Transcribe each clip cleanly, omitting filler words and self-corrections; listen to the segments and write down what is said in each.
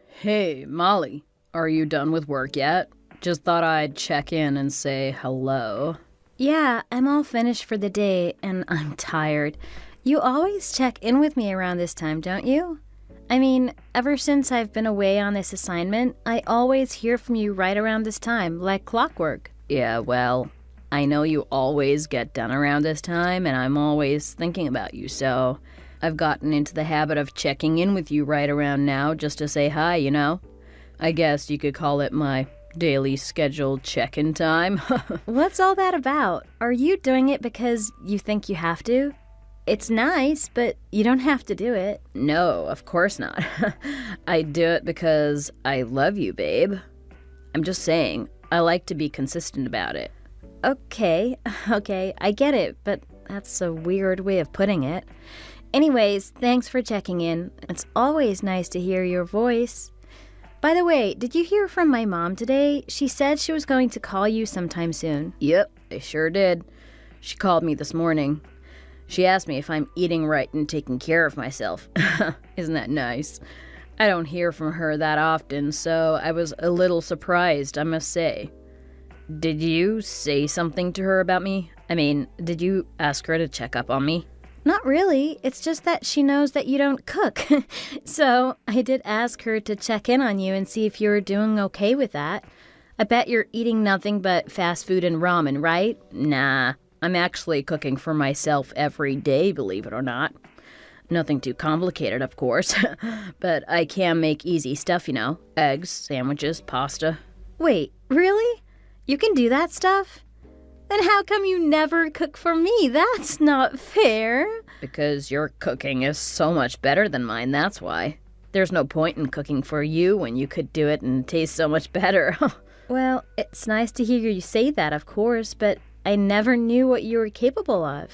Hey, Molly, are you done with work yet? Just thought I'd check in and say hello. Yeah, I'm all finished for the day, and I'm tired. You always check in with me around this time, don't you? I mean, ever since I've been away on this assignment, I always hear from you right around this time, like clockwork. Yeah, well, I know you always get done around this time, and I'm always thinking about you, so I've gotten into the habit of checking in with you right around now just to say hi, you know? I guess you could call it my daily scheduled check-in time. What's all that about? Are you doing it because you think you have to? It's nice, but you don't have to do it. No, of course not. I do it because I love you, babe. I'm just saying, I like to be consistent about it. Okay, I get it, but that's a weird way of putting it. Anyways, thanks for checking in. It's always nice to hear your voice. By the way, did you hear from my mom today? She said she was going to call you sometime soon. Yep, I sure did. She called me this morning. She asked me if I'm eating right and taking care of myself. Isn't that nice? I don't hear from her that often, so I was a little surprised, I must say. Did you say something to her about me? I mean, did you ask her to check up on me? Not really. It's just that she knows that you don't cook. So I did ask her to check in on you and see if you were doing okay with that. I bet you're eating nothing but fast food and ramen, right? Nah, I'm actually cooking for myself every day, believe it or not. Nothing too complicated, of course. But I can make easy stuff, you know. Eggs, sandwiches, pasta. Wait, really? You can do that stuff? Then how come you never cook for me? That's not fair. Because your cooking is so much better than mine, that's why. There's no point in cooking for you when you could do it and taste so much better. Well, it's nice to hear you say that, of course, but I never knew what you were capable of.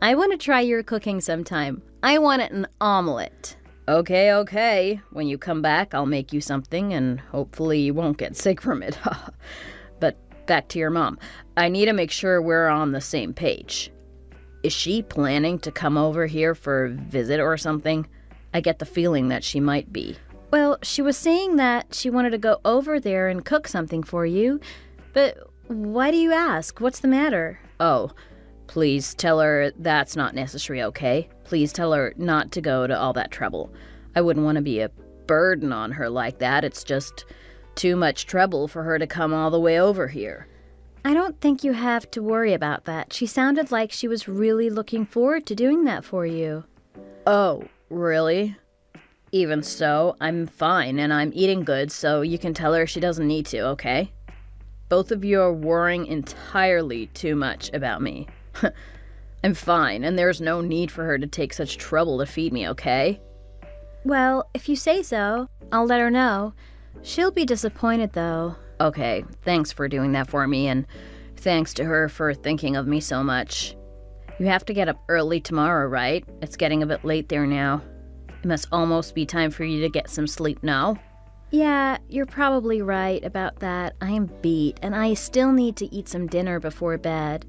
I want to try your cooking sometime. I want an omelet. Okay. When you come back, I'll make you something, and hopefully you won't get sick from it. But back to your mom. I need to make sure we're on the same page. Is she planning to come over here for a visit or something? I get the feeling that she might be. Well, she was saying that she wanted to go over there and cook something for you, but why do you ask? What's the matter? Oh, please tell her that's not necessary, okay? Please tell her not to go to all that trouble. I wouldn't want to be a burden on her like that. It's just too much trouble for her to come all the way over here. I don't think you have to worry about that. She sounded like she was really looking forward to doing that for you. Oh, really? Even so, I'm fine and I'm eating good, so you can tell her she doesn't need to, okay? Both of you are worrying entirely too much about me. I'm fine, and there's no need for her to take such trouble to feed me, okay? Well, if you say so, I'll let her know. She'll be disappointed, though. Okay, thanks for doing that for me, and thanks to her for thinking of me so much. You have to get up early tomorrow, right? It's getting a bit late there now. It must almost be time for you to get some sleep now. Yeah, you're probably right about that. I am beat, and I still need to eat some dinner before bed.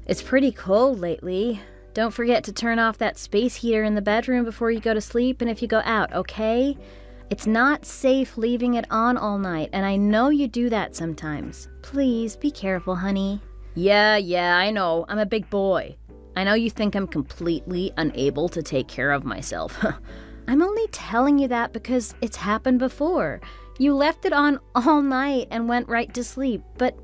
It's pretty cold lately. Don't forget to turn off that space heater in the bedroom before you go to sleep and if you go out, okay? It's not safe leaving it on all night, and I know you do that sometimes. Please, be careful, honey. Yeah, I know. I'm a big boy. I know you think I'm completely unable to take care of myself. I'm only telling you that because it's happened before. You left it on all night and went right to sleep, but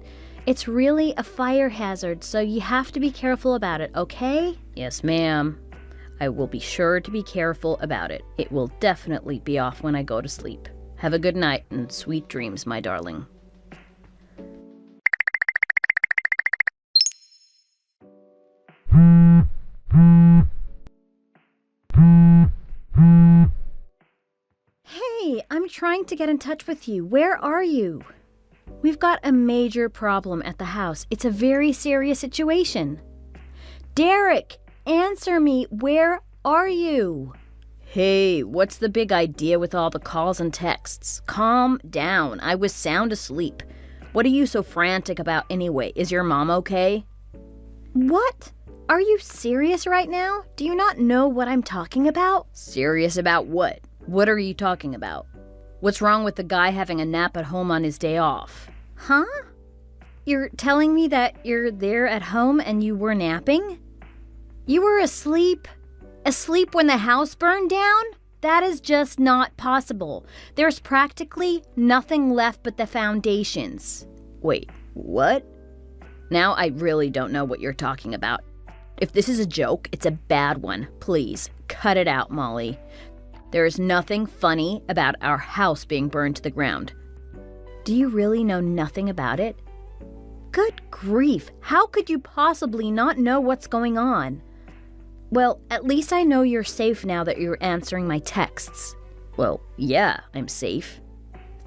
it's really a fire hazard, so you have to be careful about it, okay? Yes, ma'am. I will be sure to be careful about it. It will definitely be off when I go to sleep. Have a good night and sweet dreams, my darling. Hey, I'm trying to get in touch with you. Where are you? We've got a major problem at the house. It's a very serious situation. Derek, answer me. Where are you? Hey, what's the big idea with all the calls and texts? Calm down. I was sound asleep. What are you so frantic about anyway? Is your mom okay? What? Are you serious right now? Do you not know what I'm talking about? Serious about what? What are you talking about? What's wrong with the guy having a nap at home on his day off? Huh? You're telling me that you're there at home and you were napping? You were asleep? Asleep when the house burned down? That is just not possible. There's practically nothing left but the foundations. Wait, what? Now I really don't know what you're talking about. If this is a joke, it's a bad one. Please, cut it out, Molly. There is nothing funny about our house being burned to the ground. Do you really know nothing about it? Good grief, how could you possibly not know what's going on? Well, at least I know you're safe now that you're answering my texts. Well, yeah, I'm safe.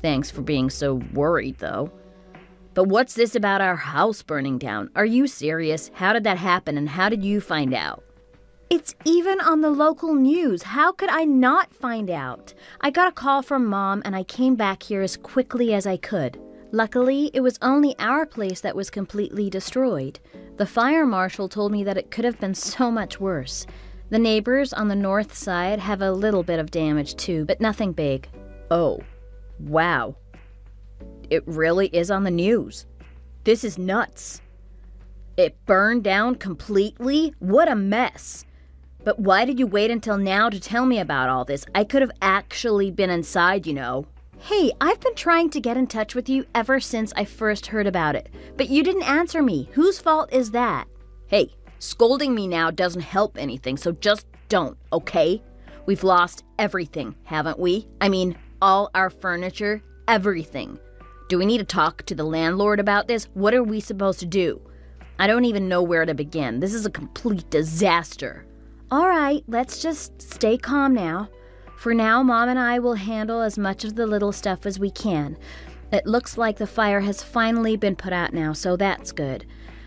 Thanks for being so worried, though. But what's this about our house burning down? Are you serious? How did that happen, and how did you find out? It's even on the local news. How could I not find out? I got a call from Mom, and I came back here as quickly as I could. Luckily, it was only our place that was completely destroyed. The fire marshal told me that it could have been so much worse. The neighbors on the north side have a little bit of damage too, but nothing big. Oh, wow. It really is on the news. This is nuts. It burned down completely? What a mess. But why did you wait until now to tell me about all this? I could have actually been inside, you know. Hey, I've been trying to get in touch with you ever since I first heard about it, but you didn't answer me. Whose fault is that? Hey, scolding me now doesn't help anything, so just don't, okay? We've lost everything, haven't we? I mean, all our furniture, everything. Do we need to talk to the landlord about this? What are we supposed to do? I don't even know where to begin. This is a complete disaster. All right, let's just stay calm now. For now, Mom and I will handle as much of the little stuff as we can. It looks like the fire has finally been put out now, so that's good.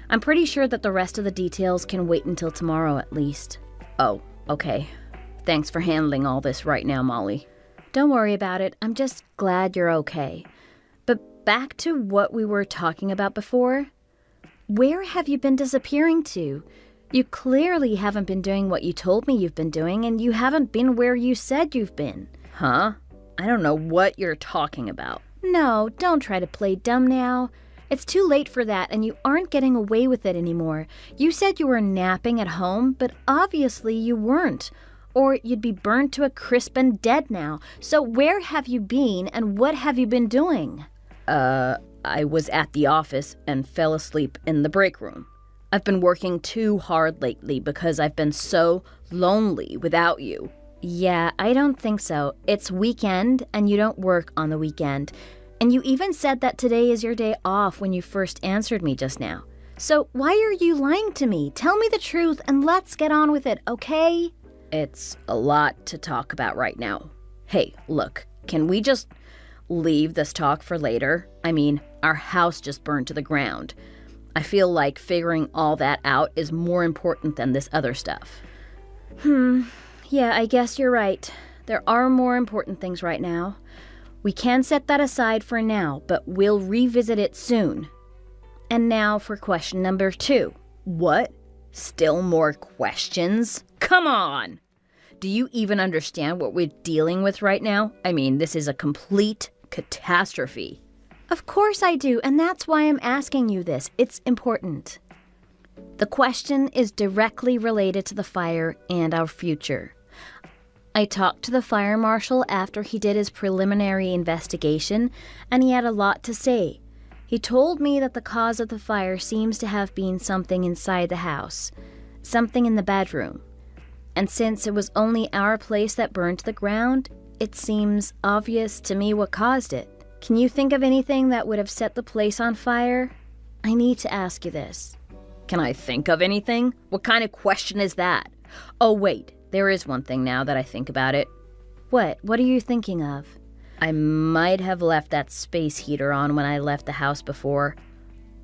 I'm pretty sure that the rest of the details can wait until tomorrow at least. Oh, okay. Thanks for handling all this right now, Molly. Don't worry about it. I'm just glad you're okay. But back to what we were talking about before. Where have you been disappearing to? You clearly haven't been doing what you told me you've been doing, and you haven't been where you said you've been. Huh? I don't know what you're talking about. No, don't try to play dumb now. It's too late for that, and you aren't getting away with it anymore. You said you were napping at home, but obviously you weren't. Or you'd be burned to a crisp and dead now. So where have you been, and what have you been doing? I was at the office and fell asleep in the break room. I've been working too hard lately because I've been so lonely without you. Yeah, I don't think so. It's weekend, and you don't work on the weekend. And you even said that today is your day off when you first answered me just now. So why are you lying to me? Tell me the truth, and let's get on with it, okay? It's a lot to talk about right now. Hey, look, can we just leave this talk for later? I mean, our house just burned to the ground. I feel like figuring all that out is more important than this other stuff. Yeah, I guess you're right. There are more important things right now. We can set that aside for now, but we'll revisit it soon. And now for question number 2. What? Still more questions? Come on! Do you even understand what we're dealing with right now? I mean, this is a complete catastrophe. Of course I do, and that's why I'm asking you this. It's important. The question is directly related to the fire and our future. I talked to the fire marshal after he did his preliminary investigation, and he had a lot to say. He told me that the cause of the fire seems to have been something inside the house, something in the bedroom. And since it was only our place that burned to the ground, it seems obvious to me what caused it. Can you think of anything that would have set the place on fire? I need to ask you this. Can I think of anything? What kind of question is that? Oh, wait, there is one thing now that I think about it. What? What are you thinking of? I might have left that space heater on when I left the house before.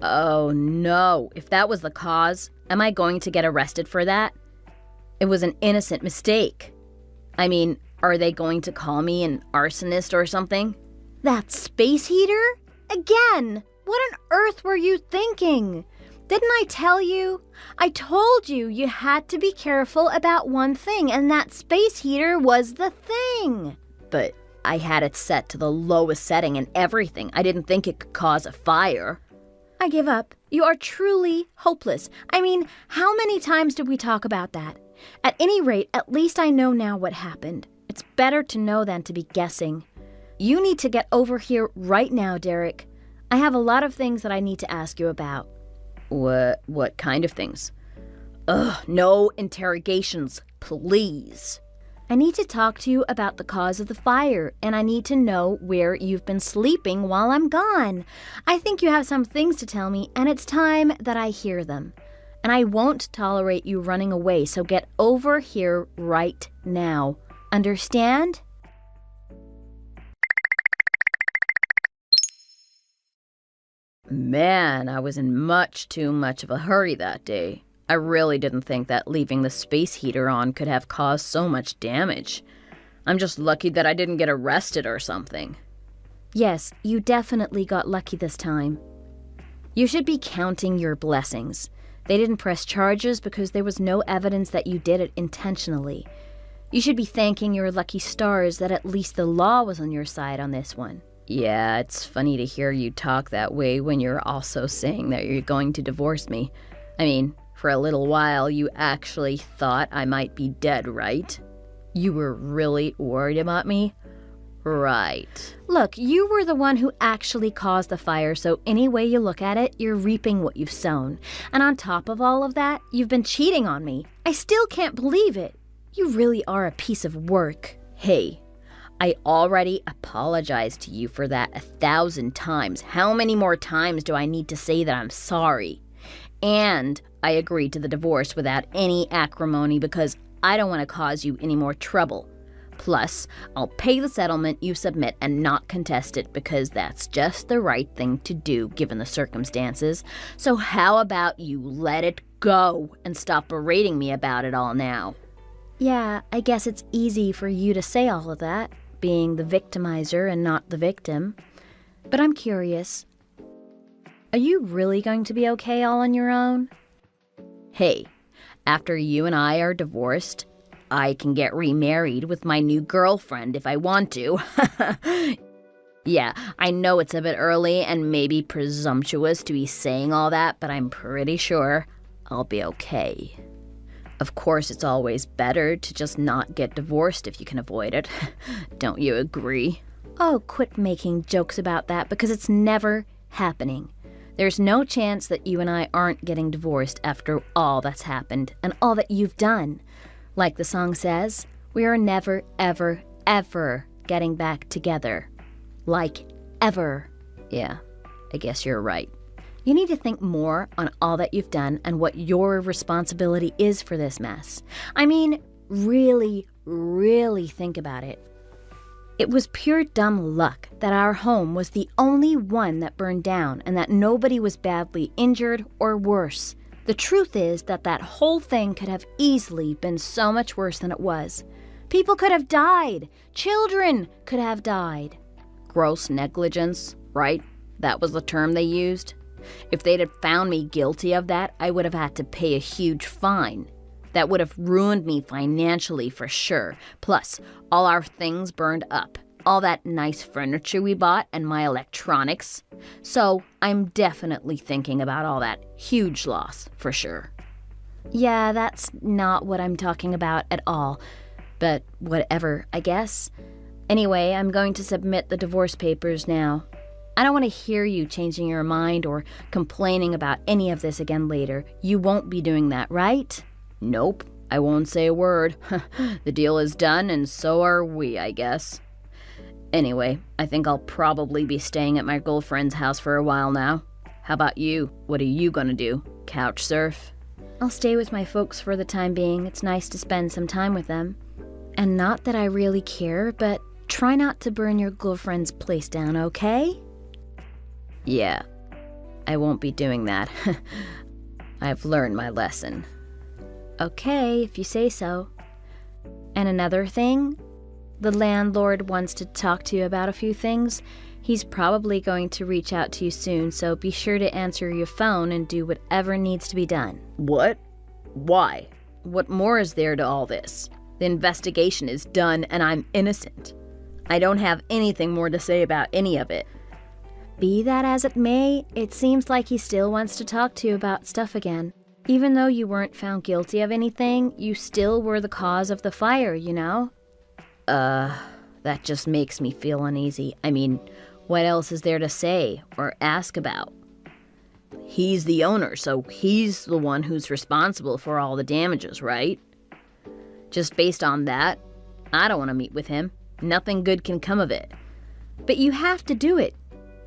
Oh, no. If that was the cause, am I going to get arrested for that? It was an innocent mistake. I mean, are they going to call me an arsonist or something? That space heater? Again! What on earth were you thinking? Didn't I tell you? I told you you had to be careful about one thing, and that space heater was the thing. But I had it set to the lowest setting and everything. I didn't think it could cause a fire. I give up. You are truly hopeless. I mean, how many times did we talk about that? At any rate, at least I know now what happened. It's better to know than to be guessing. You need to get over here right now, Derek. I have a lot of things that I need to ask you about. What kind of things? Ugh, no interrogations, please. I need to talk to you about the cause of the fire, and I need to know where you've been sleeping while I'm gone. I think you have some things to tell me, and it's time that I hear them. And I won't tolerate you running away, so get over here right now. Understand? Man, I was in much too much of a hurry that day. I really didn't think that leaving the space heater on could have caused so much damage. I'm just lucky that I didn't get arrested or something. Yes, you definitely got lucky this time. You should be counting your blessings. They didn't press charges because there was no evidence that you did it intentionally. You should be thanking your lucky stars that at least the law was on your side on this one. Yeah, it's funny to hear you talk that way when you're also saying that you're going to divorce me. I mean, for a little while you actually thought I might be dead, right? You were really worried about me? Right. Look, you were the one who actually caused the fire, so any way you look at it, you're reaping what you've sown. And on top of all of that, you've been cheating on me. I still can't believe it. You really are a piece of work. Hey, I already apologized to you for that 1,000 times. How many more times do I need to say that I'm sorry? And I agreed to the divorce without any acrimony because I don't want to cause you any more trouble. Plus, I'll pay the settlement you submit and not contest it because that's just the right thing to do given the circumstances. So how about you let it go and stop berating me about it all now? Yeah, I guess it's easy for you to say all of that, being the victimizer and not the victim. But I'm curious. Are you really going to be okay all on your own? Hey, after you and I are divorced, I can get remarried with my new girlfriend if I want to. Yeah, I know it's a bit early and maybe presumptuous to be saying all that, but I'm pretty sure I'll be okay. Of course, it's always better to just not get divorced if you can avoid it. Don't you agree? Oh, quit making jokes about that because it's never happening. There's no chance that you and I aren't getting divorced after all that's happened and all that you've done. Like the song says, we are never, ever, ever getting back together. Like, ever. Yeah, I guess you're right. You need to think more on all that you've done and what your responsibility is for this mess. I mean, really, really think about it. It was pure dumb luck that our home was the only one that burned down and that nobody was badly injured or worse. The truth is that that whole thing could have easily been so much worse than it was. People could have died. Children could have died. Gross negligence, right? That was the term they used. If they'd have found me guilty of that, I would have had to pay a huge fine. That would have ruined me financially for sure. Plus, all our things burned up. All that nice furniture we bought and my electronics. So, I'm definitely thinking about all that huge loss, for sure. Yeah, that's not what I'm talking about at all. But whatever, I guess. Anyway, I'm going to submit the divorce papers now. I don't want to hear you changing your mind or complaining about any of this again later. You won't be doing that, right? Nope, I won't say a word. The deal is done, and so are we, I guess. Anyway, I think I'll probably be staying at my girlfriend's house for a while now. How about you? What are you gonna do? Couch surf? I'll stay with my folks for the time being. It's nice to spend some time with them. And not that I really care, but try not to burn your girlfriend's place down, okay? Yeah, I won't be doing that. I've learned my lesson. Okay, if you say so. And another thing, The landlord wants to talk to you about a few things. He's probably going to reach out to you soon, so be sure to answer your phone and do whatever needs to be done. What? Why? What more is there to all this? The investigation is done and I'm innocent. I don't have anything more to say about any of it. Be that as it may, it seems like he still wants to talk to you about stuff again. Even though you weren't found guilty of anything, you still were the cause of the fire, you know? That just makes me feel uneasy. I mean, what else is there to say or ask about? He's the owner, so he's the one who's responsible for all the damages, right? Just based on that, I don't want to meet with him. Nothing good can come of it. But you have to do it.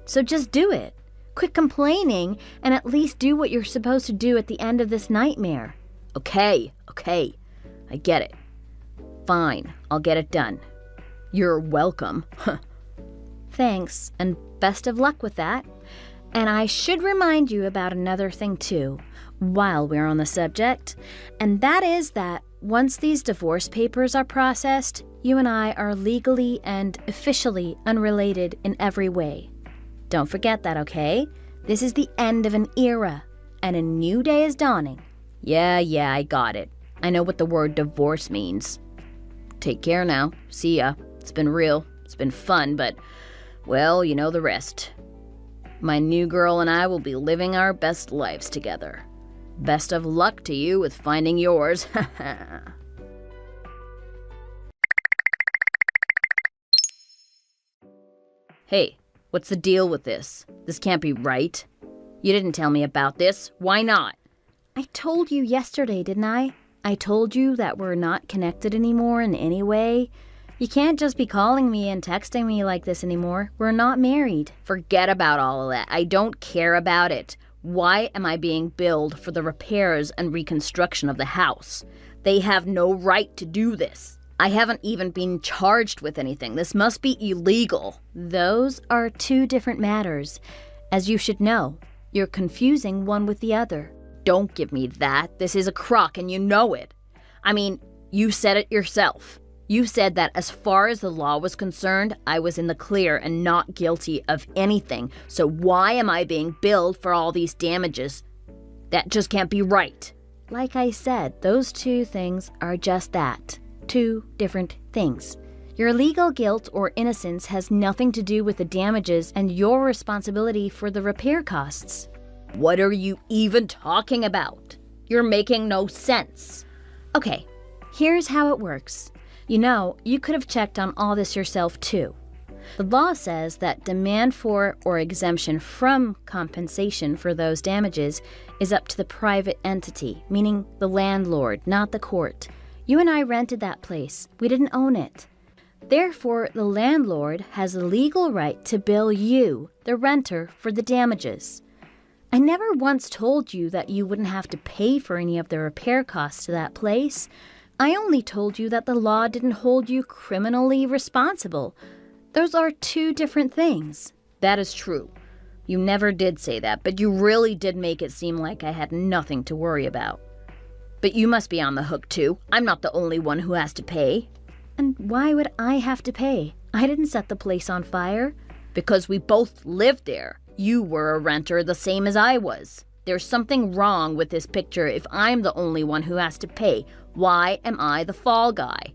So just do it. Quit complaining and at least do what you're supposed to do at the end of this nightmare. Okay. I get it. Fine, I'll get it done. You're welcome. Thanks, and best of luck with that. And I should remind you about another thing too, while we're on the subject, and that is that once these divorce papers are processed, you and I are legally and officially unrelated in every way. Don't forget that, okay? This is the end of an era, and a new day is dawning. Yeah, I got it. I know what the word divorce means. Take care now. See ya. It's been real. It's been fun, but, well, you know the rest. My new girl and I will be living our best lives together. Best of luck to you with finding yours. Hey, what's the deal with this? This can't be right. You didn't tell me about this. Why not? I told you yesterday, didn't I? I told you that we're not connected anymore in any way. You can't just be calling me and texting me like this anymore. We're not married. Forget about all of that. I don't care about it. Why am I being billed for the repairs and reconstruction of the house? They have no right to do this. I haven't even been charged with anything. This must be illegal. Those are two different matters. As you should know, you're confusing one with the other. Don't give me that. This is a crock and you know it. I mean, you said it yourself. You said that as far as the law was concerned, I was in the clear and not guilty of anything. So why am I being billed for all these damages? That just can't be right. Like I said, those two things are just that. Two different things. Your legal guilt or innocence has nothing to do with the damages and your responsibility for the repair costs. What are you even talking about? You're making no sense. Okay, here's how it works. You know, you could have checked on all this yourself too. The law says that demand for or exemption from compensation for those damages is up to the private entity, meaning the landlord, not the court. You and I rented that place. We didn't own it. Therefore, the landlord has the legal right to bill you, the renter, for the damages. I never once told you that you wouldn't have to pay for any of the repair costs to that place. I only told you that the law didn't hold you criminally responsible. Those are two different things. That is true. You never did say that, but you really did make it seem like I had nothing to worry about. But you must be on the hook too. I'm not the only one who has to pay. And why would I have to pay? I didn't set the place on fire. Because we both lived there. You were a renter the same as I was. There's something wrong with this picture if I'm the only one who has to pay. Why am I the fall guy?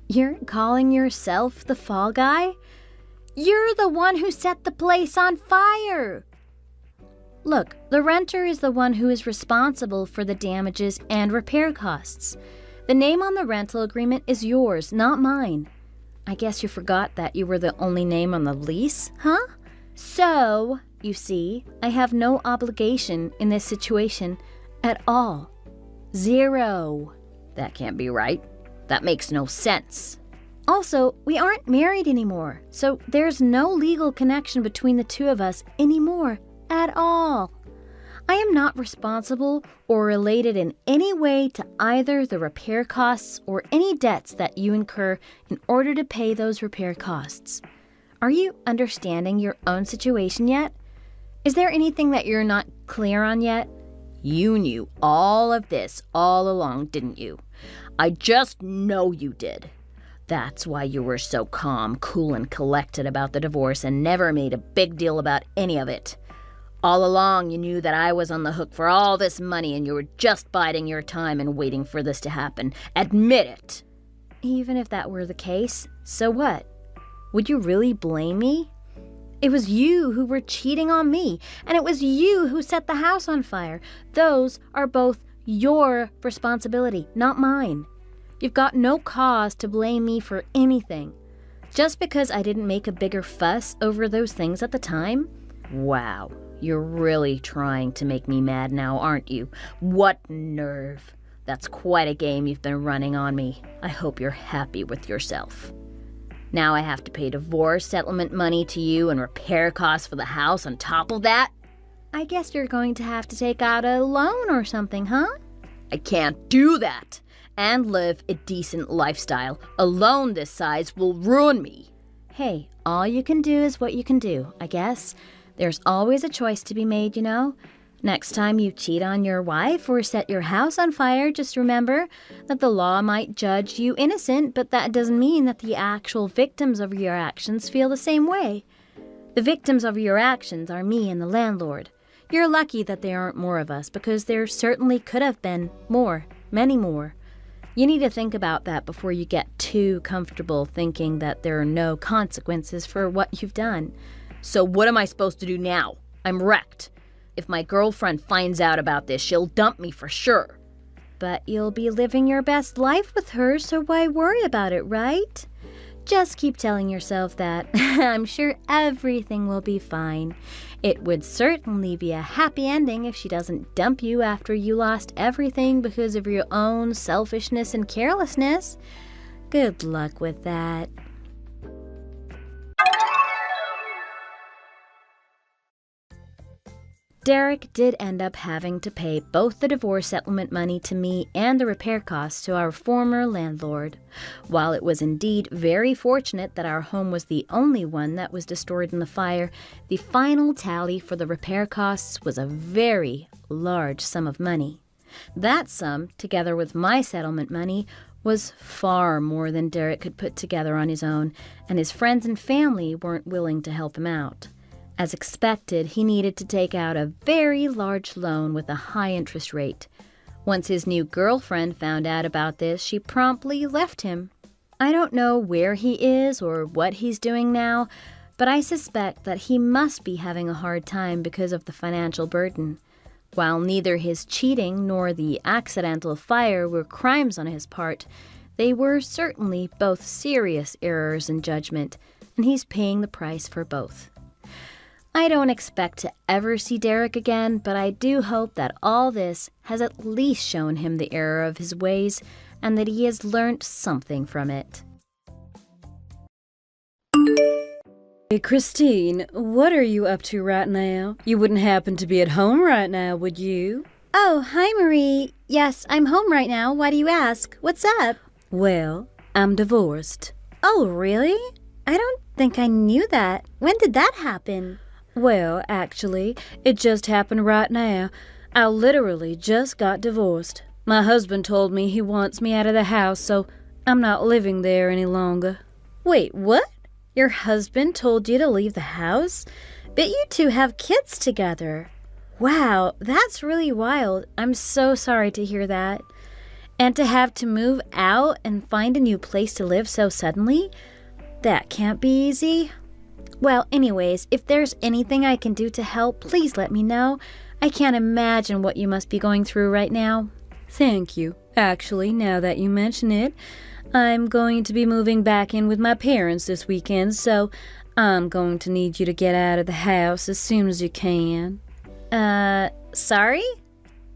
You're calling yourself the fall guy? You're the one who set the place on fire! Look, the renter is the one who is responsible for the damages and repair costs. The name on the rental agreement is yours, not mine. I guess you forgot that you were the only name on the lease, huh? So, you see, I have no obligation in this situation at all. Zero. That can't be right. That makes no sense. Also, we aren't married anymore, so there's no legal connection between the two of us anymore at all. I am not responsible or related in any way to either the repair costs or any debts that you incur in order to pay those repair costs. Are you understanding your own situation yet? Is there anything that you're not clear on yet? You knew all of this all along, didn't you? I just know you did. That's why you were so calm, cool, and collected about the divorce and never made a big deal about any of it. All along, you knew that I was on the hook for all this money and you were just biding your time and waiting for this to happen. Admit it. Even if that were the case, so what? Would you really blame me? It was you who were cheating on me, and it was you who set the house on fire. Those are both your responsibility, not mine. You've got no cause to blame me for anything. Just because I didn't make a bigger fuss over those things at the time? Wow, you're really trying to make me mad now, aren't you? What nerve. That's quite a game you've been running on me. I hope you're happy with yourself. Now I have to pay divorce settlement money to you and repair costs for the house on top of that? I guess you're going to have to take out a loan or something, huh? I can't do that and live a decent lifestyle. A loan this size will ruin me. Hey, all you can do is what you can do, I guess. There's always a choice to be made, you know? Next time you cheat on your wife or set your house on fire, just remember that the law might judge you innocent, but that doesn't mean that the actual victims of your actions feel the same way. The victims of your actions are me and the landlord. You're lucky that there aren't more of us, because there certainly could have been more, many more. You need to think about that before you get too comfortable thinking that there are no consequences for what you've done. So what am I supposed to do now? I'm wrecked. If my girlfriend finds out about this, she'll dump me for sure. But you'll be living your best life with her, so why worry about it, right? Just keep telling yourself that. I'm sure everything will be fine. It would certainly be a happy ending if she doesn't dump you after you lost everything because of your own selfishness and carelessness. Good luck with that. Derek did end up having to pay both the divorce settlement money to me and the repair costs to our former landlord. While it was indeed very fortunate that our home was the only one that was destroyed in the fire, the final tally for the repair costs was a very large sum of money. That sum, together with my settlement money, was far more than Derek could put together on his own, and his friends and family weren't willing to help him out. As expected, he needed to take out a very large loan with a high interest rate. Once his new girlfriend found out about this, she promptly left him. I don't know where he is or what he's doing now, but I suspect that he must be having a hard time because of the financial burden. While neither his cheating nor the accidental fire were crimes on his part, they were certainly both serious errors in judgment, and he's paying the price for both. I don't expect to ever see Derek again, but I do hope that all this has at least shown him the error of his ways and that he has learned something from it. Hey, Christine, what are you up to right now? You wouldn't happen to be at home right now, would you? Oh, hi, Marie. Yes, I'm home right now. Why do you ask? What's up? Well, I'm divorced. Oh, really? I don't think I knew that. When did that happen? Well, actually, it just happened right now. I literally just got divorced. My husband told me he wants me out of the house, so I'm not living there any longer. Wait, what? Your husband told you to leave the house? Bet you two have kids together. Wow, that's really wild. I'm so sorry to hear that. And to have to move out and find a new place to live so suddenly? That can't be easy. Well, anyways, if there's anything I can do to help, please let me know. I can't imagine what you must be going through right now. Thank you. Actually, now that you mention it, I'm going to be moving back in with my parents this weekend, so I'm going to need you to get out of the house as soon as you can. Sorry?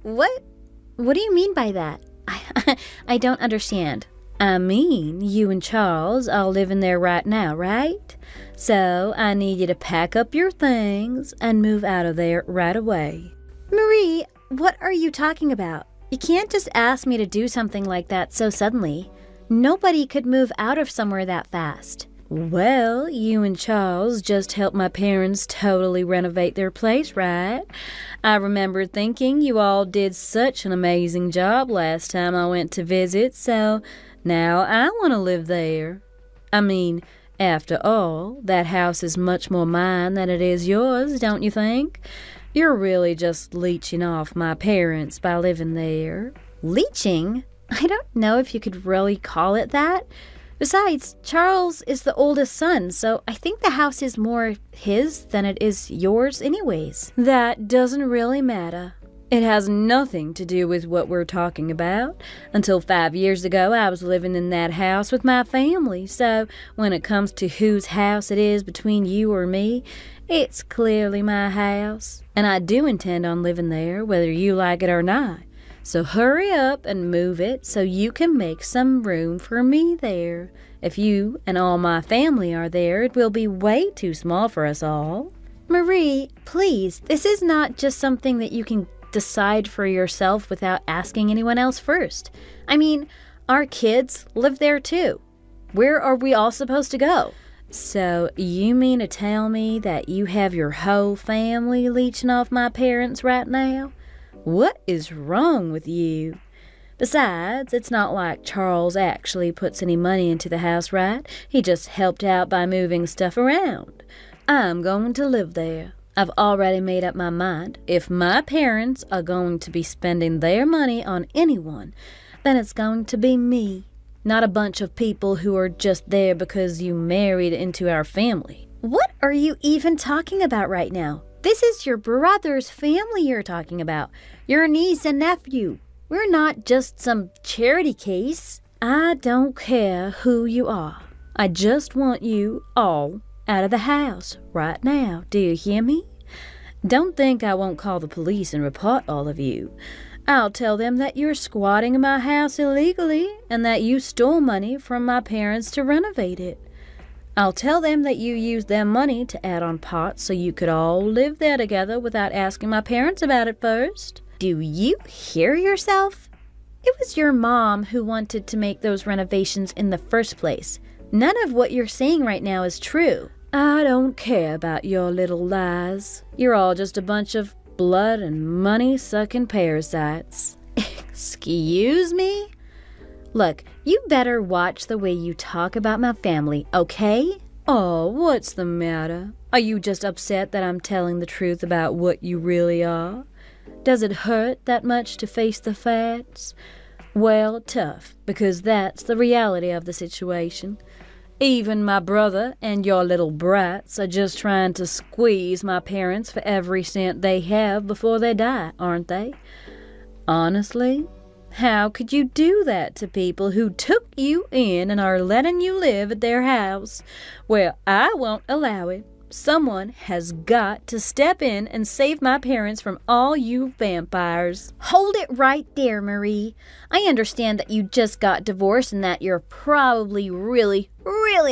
What do you mean by that? I don't understand. I mean, you and Charles are living there right now, right? So I need you to pack up your things and move out of there right away. Marie, what are you talking about? You can't just ask me to do something like that so suddenly. Nobody could move out of somewhere that fast. Well, you and Charles just helped my parents totally renovate their place, right? I remember thinking you all did such an amazing job last time I went to visit, so Now I want to live there. I mean, after all, that house is much more mine than it is yours, don't you think? You're really just leeching off my parents by living there. Leeching? I don't know if you could really call it that. Besides, Charles is the oldest son, so I think the house is more his than it is yours anyways. That doesn't really matter. It has nothing to do with what we're talking about. Until 5 years ago, I was living in that house with my family, so when it comes to whose house it is between you or me, it's clearly my house, and I do intend on living there, whether you like it or not. So hurry up and move it so you can make some room for me there. If you and all my family are there, it will be way too small for us all. Marie, please, this is not just something that you can decide for yourself without asking anyone else first. I mean, our kids live there too. Where are we all supposed to go? So you mean to tell me that you have your whole family leeching off my parents right now? What is wrong with you? Besides, it's not like Charles actually puts any money into the house, right? He just helped out by moving stuff around. I'm going to live there. I've already made up my mind. If my parents are going to be spending their money on anyone, then it's going to be me, not a bunch of people who are just there because you married into our family. What are you even talking about right now? This is your brother's family you're talking about. Your niece and nephew. We're not just some charity case. I don't care who you are. I just want you all out of the house right now. Do you hear me? Don't think I won't call the police and report all of you. I'll tell them that you're squatting in my house illegally and that you stole money from my parents to renovate it. I'll tell them that you used their money to add on pots so you could all live there together without asking my parents about it first. Do you hear yourself? It was your mom who wanted to make those renovations in the first place. None of what you're saying right now is true. I don't care about your little lies. You're all just a bunch of blood and money-sucking parasites. Excuse me? Look, you better watch the way you talk about my family, okay? Oh, what's the matter? Are you just upset that I'm telling the truth about what you really are? Does it hurt that much to face the facts? Well, tough, because that's the reality of the situation. Even my brother and your little brats are just trying to squeeze my parents for every cent they have before they die, aren't they? Honestly, how could you do that to people who took you in and are letting you live at their house? Well, I won't allow it. Someone has got to step in and save my parents from all you vampires. Hold it right there, Marie. I understand that you just got divorced and that you're probably really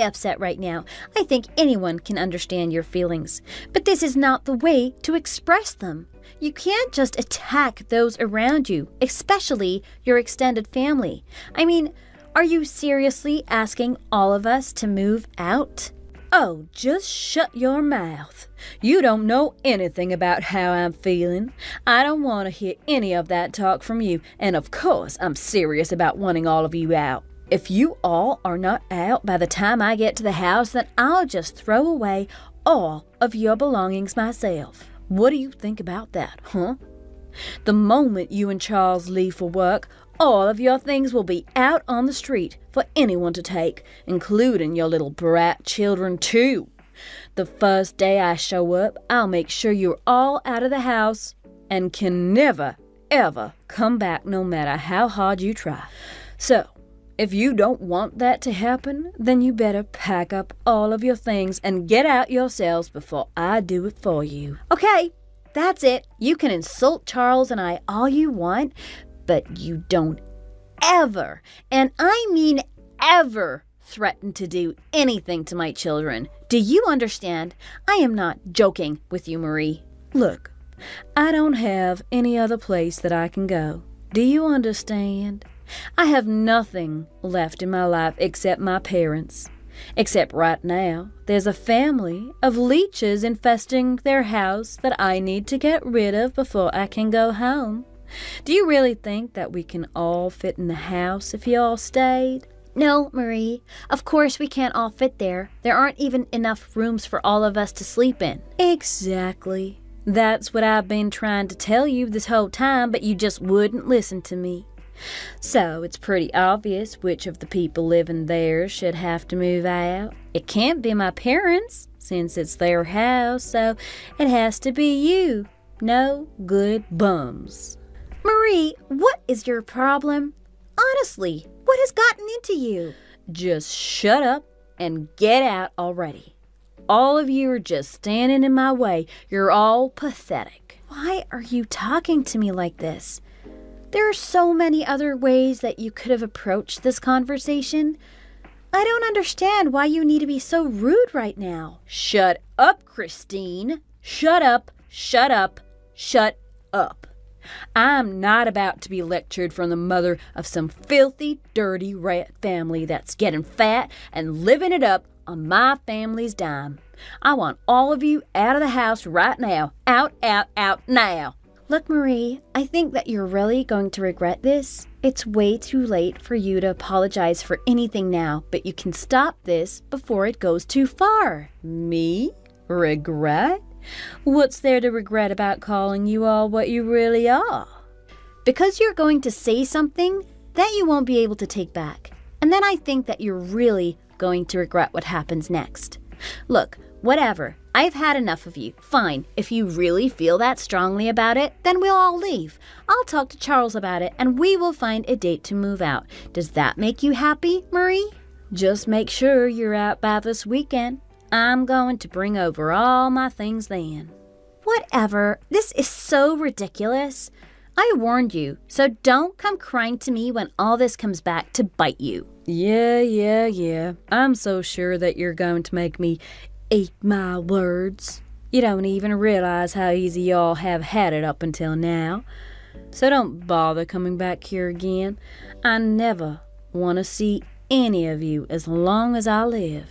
upset right now. I think anyone can understand your feelings. But this is not the way to express them. You can't just attack those around you, especially your extended family. I mean, are you seriously asking all of us to move out? Oh, just shut your mouth. You don't know anything about how I'm feeling. I don't want to hear any of that talk from you, and of course I'm serious about wanting all of you out. If you all are not out by the time I get to the house, then I'll just throw away all of your belongings myself. What do you think about that, huh? The moment you and Charles leave for work, all of your things will be out on the street for anyone to take, including your little brat children too. The first day I show up, I'll make sure you're all out of the house and can never, ever come back no matter how hard you try. So, if you don't want that to happen, then you better pack up all of your things and get out yourselves before I do it for you. Okay, that's it. You can insult Charles and I all you want, but you don't ever, and I mean ever, threaten to do anything to my children. Do you understand? I am not joking with you, Marie. Look, I don't have any other place that I can go. Do you understand? I have nothing left in my life except my parents. Except right now, there's a family of leeches infesting their house that I need to get rid of before I can go home. Do you really think that we can all fit in the house if you all stayed? No, Marie. Of course we can't all fit there. There aren't even enough rooms for all of us to sleep in. Exactly. That's what I've been trying to tell you this whole time, but you just wouldn't listen to me. So it's pretty obvious which of the people living there should have to move out. It can't be my parents, since it's their house, so it has to be you. No good bums. Marie, what is your problem? Honestly, what has gotten into you? Just shut up and get out already. All of you are just standing in my way. You're all pathetic. Why are you talking to me like this? There are so many other ways that you could have approached this conversation. I don't understand why you need to be so rude right now. Shut up, Christine. Shut up, shut up, shut up. I'm not about to be lectured from the mother of some filthy, dirty rat family that's getting fat and living it up on my family's dime. I want all of you out of the house right now. Out, out, out now. Look, Marie, I think that you're really going to regret this. It's way too late for you to apologize for anything now, but you can stop this before it goes too far. Me? Regret? What's there to regret about calling you all what you really are? Because you're going to say something that you won't be able to take back. And then I think that you're really going to regret what happens next. Look, whatever. I've had enough of you. Fine. If you really feel that strongly about it, then we'll all leave. I'll talk to Charles about it and we will find a date to move out. Does that make you happy, Marie? Just make sure you're out by this weekend. I'm going to bring over all my things then. Whatever. This is so ridiculous. I warned you, so don't come crying to me when all this comes back to bite you. Yeah. I'm so sure that you're going to make me eat my words. You don't even realize how easy y'all have had it up until now. So don't bother coming back here again. I never want to see any of you as long as I live.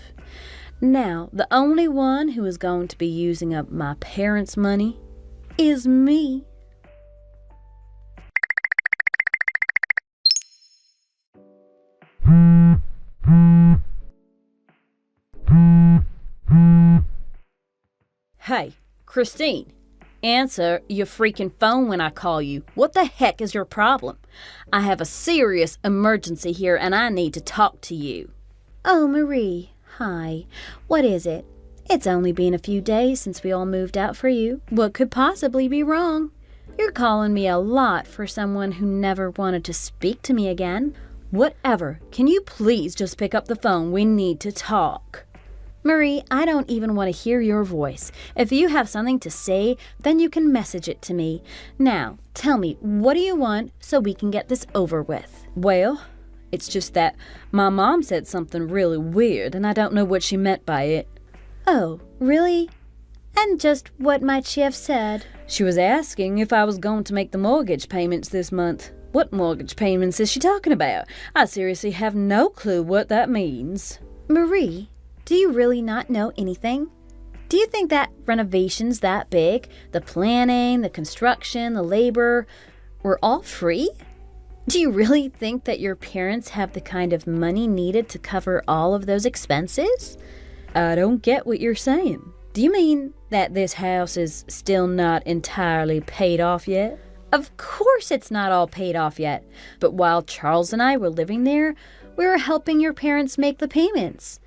Now, the only one who is going to be using up my parents' money is me. Hey, Christine, answer your freaking phone when I call you. What the heck is your problem? I have a serious emergency here and I need to talk to you. Oh, Marie. Hi. What is it? It's only been a few days since we all moved out for you. What could possibly be wrong? You're calling me a lot for someone who never wanted to speak to me again. Whatever. Can you please just pick up the phone? We need to talk. Marie, I don't even want to hear your voice. If you have something to say, then you can message it to me. Now, tell me, what do you want so we can get this over with? Well, it's just that my mom said something really weird, and I don't know what she meant by it. Oh, really? And just what might she have said? She was asking if I was going to make the mortgage payments this month. What mortgage payments is she talking about? I seriously have no clue what that means. Marie, do you really not know anything? Do you think that renovations that big, the planning, the construction, the labor, were all free? Do you really think that your parents have the kind of money needed to cover all of those expenses? I don't get what you're saying. Do you mean that this house is still not entirely paid off yet? Of course it's not all paid off yet. But while Charles and I were living there, we were helping your parents make the payments.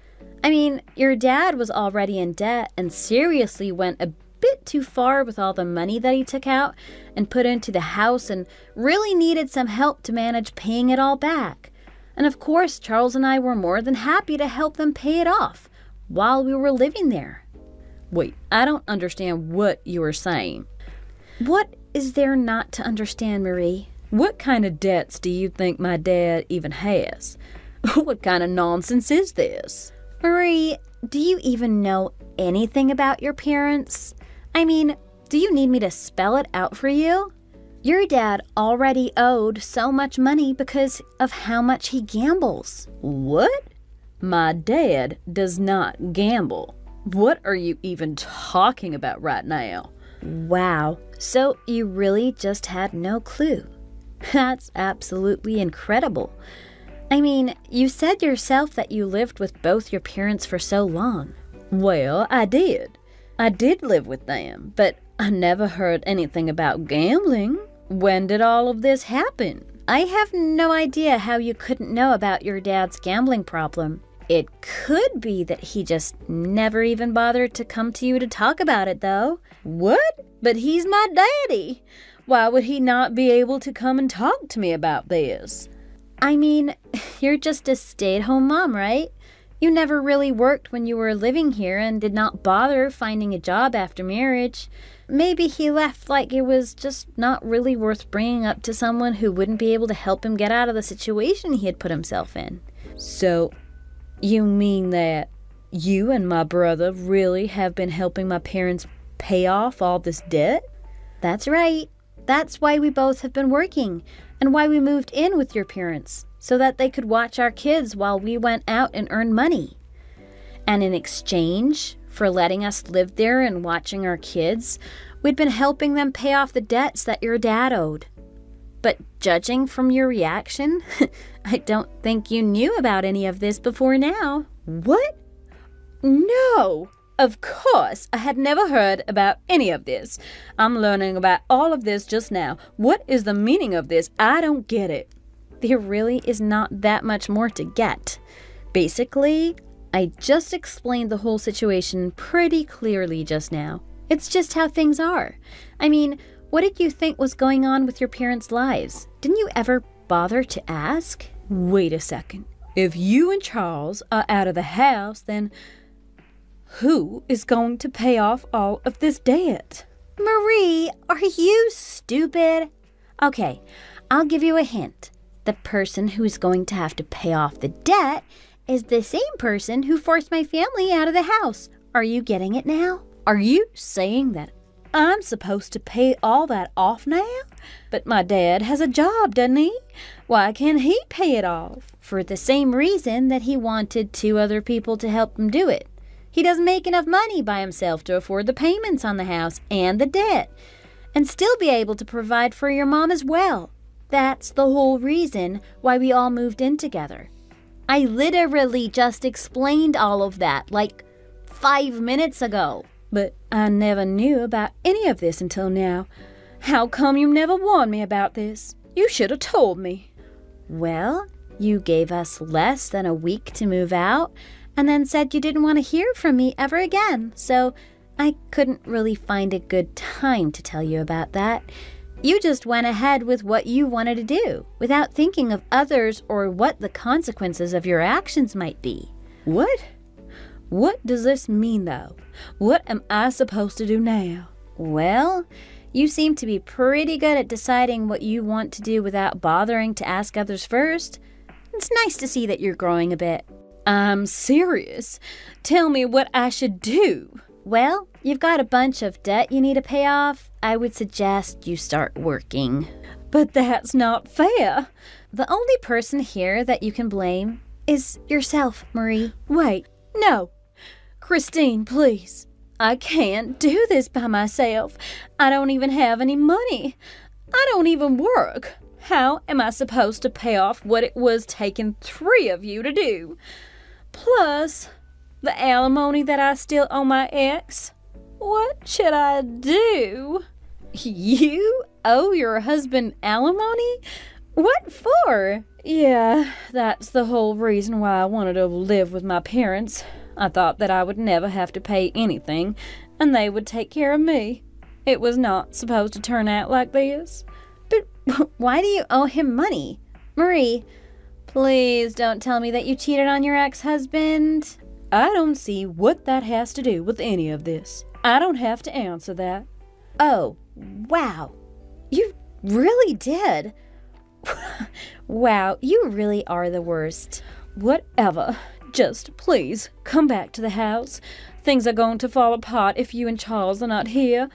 I mean, your dad was already in debt and seriously went a bit too far with all the money that he took out and put into the house and really needed some help to manage paying it all back. And of course, Charles and I were more than happy to help them pay it off while we were living there. Wait, I don't understand what you are saying. What is there not to understand, Marie? What kind of debts do you think my dad even has? What kind of nonsense is this? Marie, do you even know anything about your parents? I mean, do you need me to spell it out for you? Your dad already owed so much money because of how much he gambles. What? My dad does not gamble. What are you even talking about right now? Wow, so you really just had no clue. That's absolutely incredible. I mean, you said yourself that you lived with both your parents for so long. Well, I did. I did live with them, but I never heard anything about gambling. When did all of this happen? I have no idea how you couldn't know about your dad's gambling problem. It could be that he just never even bothered to come to you to talk about it, though. What? But he's my daddy. Why would he not be able to come and talk to me about this? I mean, you're just a stay-at-home mom, right? You never really worked when you were living here and did not bother finding a job after marriage. Maybe he left like it was just not really worth bringing up to someone who wouldn't be able to help him get out of the situation he had put himself in. So, you mean that you and my brother really have been helping my parents pay off all this debt? That's right. That's why we both have been working, and why we moved in with your parents, so that they could watch our kids while we went out and earned money. And in exchange for letting us live there and watching our kids, we'd been helping them pay off the debts that your dad owed. But judging from your reaction, I don't think you knew about any of this before now. What? No! Of course, I had never heard about any of this. I'm learning about all of this just now. What is the meaning of this? I don't get it. There really is not that much more to get. Basically, I just explained the whole situation pretty clearly just now. It's just how things are. I mean, what did you think was going on with your parents' lives? Didn't you ever bother to ask? Wait a second. If you and Charles are out of the house, then who is going to pay off all of this debt? Marie, are you stupid? Okay, I'll give you a hint. The person who's going to have to pay off the debt is the same person who forced my family out of the house. Are you getting it now? Are you saying that I'm supposed to pay all that off now? But my dad has a job, doesn't he? Why can't he pay it off? For the same reason that he wanted 2 other people to help him do it. He doesn't make enough money by himself to afford the payments on the house and the debt, and still be able to provide for your mom as well. That's the whole reason why we all moved in together. I literally just explained all of that like 5 minutes ago. But I never knew about any of this until now. How come you never warned me about this? You should have told me. Well, you gave us less than a week to move out, and then said you didn't want to hear from me ever again, so I couldn't really find a good time to tell you about that. You just went ahead with what you wanted to do, without thinking of others or what the consequences of your actions might be. What? What does this mean, though? What am I supposed to do now? Well, you seem to be pretty good at deciding what you want to do without bothering to ask others first. It's nice to see that you're growing a bit. I'm serious. Tell me what I should do. Well, you've got a bunch of debt you need to pay off. I would suggest you start working. But that's not fair. The only person here that you can blame is yourself, Marie. Wait, no. Christine, please. I can't do this by myself. I don't even have any money. I don't even work. How am I supposed to pay off what it was taking 3 of you to do? Plus, the alimony that I still owe my ex. What should I do? You owe your husband alimony? What for? Yeah, that's the whole reason why I wanted to live with my parents. I thought that I would never have to pay anything, and they would take care of me. It was not supposed to turn out like this. But why do you owe him money? Marie, please don't tell me that you cheated on your ex-husband. I don't see what that has to do with any of this. I don't have to answer that. Oh, wow. You really did. Wow, you really are the worst. Whatever. Just please come back to the house. Things are going to fall apart if you and Charles are not here.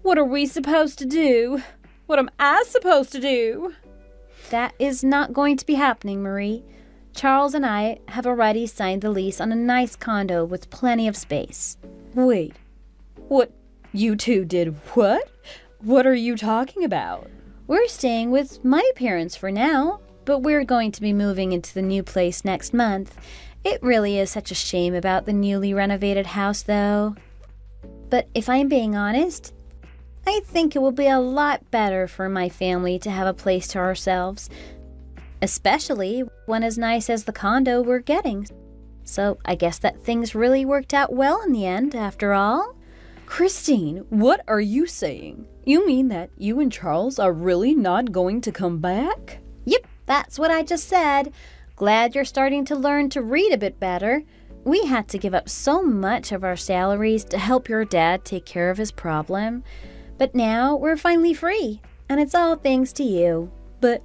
What are we supposed to do? What am I supposed to do? That is not going to be happening, Marie. Charles and I have already signed the lease on a nice condo with plenty of space. Wait, what? You two did what? What are you talking about? We're staying with my parents for now. but we're going to be moving into the new place next month. It really is such a shame about the newly renovated house, though. But if I'm being honest, I think it will be a lot better for my family to have a place to ourselves, especially one as nice as the condo we're getting. So I guess that things really worked out well in the end, after all. Christine, what are you saying? You mean that you and Charles are really not going to come back? Yep, that's what I just said. Glad you're starting to learn to read a bit better. We had to give up so much of our salaries to help your dad take care of his problem. But now we're finally free, and it's all thanks to you. But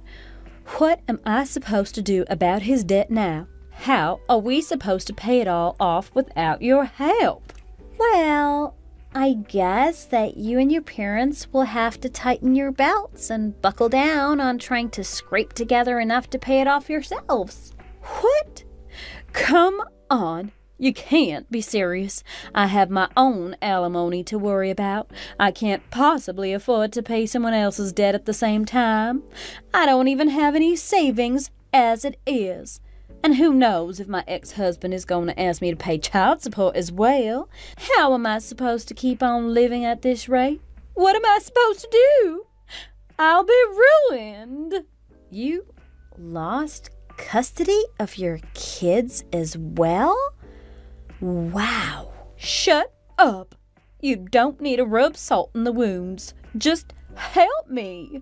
what am I supposed to do about his debt now? How are we supposed to pay it all off without your help? Well, I guess that you and your parents will have to tighten your belts and buckle down on trying to scrape together enough to pay it off yourselves. What? Come on. You can't be serious. I have my own alimony to worry about. I can't possibly afford to pay someone else's debt at the same time. I don't even have any savings as it is. And who knows if my ex-husband is going to ask me to pay child support as well. How am I supposed to keep on living at this rate? What am I supposed to do? I'll be ruined. You lost custody of your kids as well? Wow. Shut up. You don't need to rub salt in the wounds. Just help me.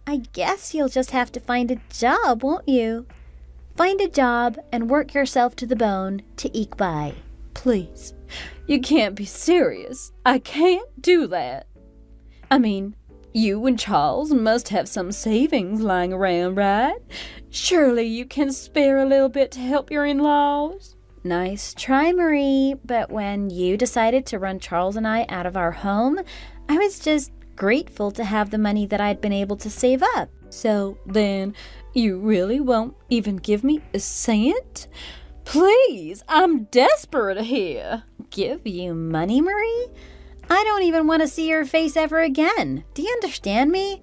I guess you'll just have to find a job, won't you? Find a job and work yourself to the bone to eke by. Please, you can't be serious. I can't do that. I mean, you and Charles must have some savings lying around, right? Surely you can spare a little bit to help your in-laws. Nice try, Marie, but when you decided to run Charles and I out of our home, I was just grateful to have the money that I'd been able to save up. So then, you really won't even give me a cent? Please, I'm desperate here. Give you money, Marie? I don't even want to see your face ever again. Do you understand me?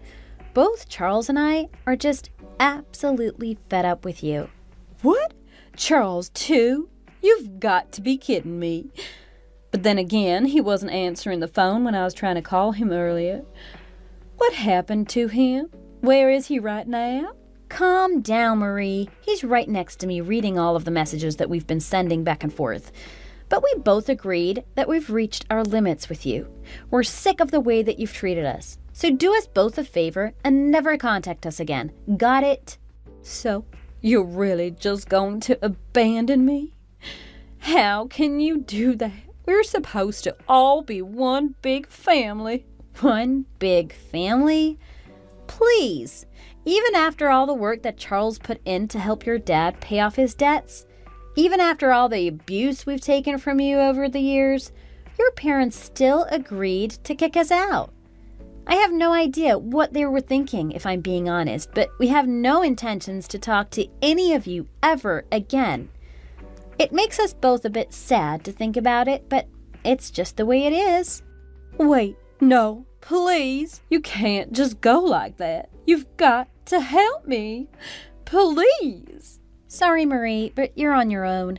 Both Charles and I are just absolutely fed up with you. What? Charles too? You've got to be kidding me. But then again, he wasn't answering the phone when I was trying to call him earlier. What happened to him? Where is he right now? Calm down, Marie. He's right next to me reading all of the messages that we've been sending back and forth. But we both agreed that we've reached our limits with you. We're sick of the way that you've treated us. So do us both a favor and never contact us again. Got it? So, you're really just going to abandon me? How can you do that? We're supposed to all be one big family. One big family? Please, even after all the work that Charles put in to help your dad pay off his debts, even after all the abuse we've taken from you over the years, your parents still agreed to kick us out. I have no idea what they were thinking, if I'm being honest, but we have no intentions to talk to any of you ever again. It makes us both a bit sad to think about it, but it's just the way it is. Wait, no, please. You can't just go like that. You've got to help me. Please. Sorry, Marie, but you're on your own.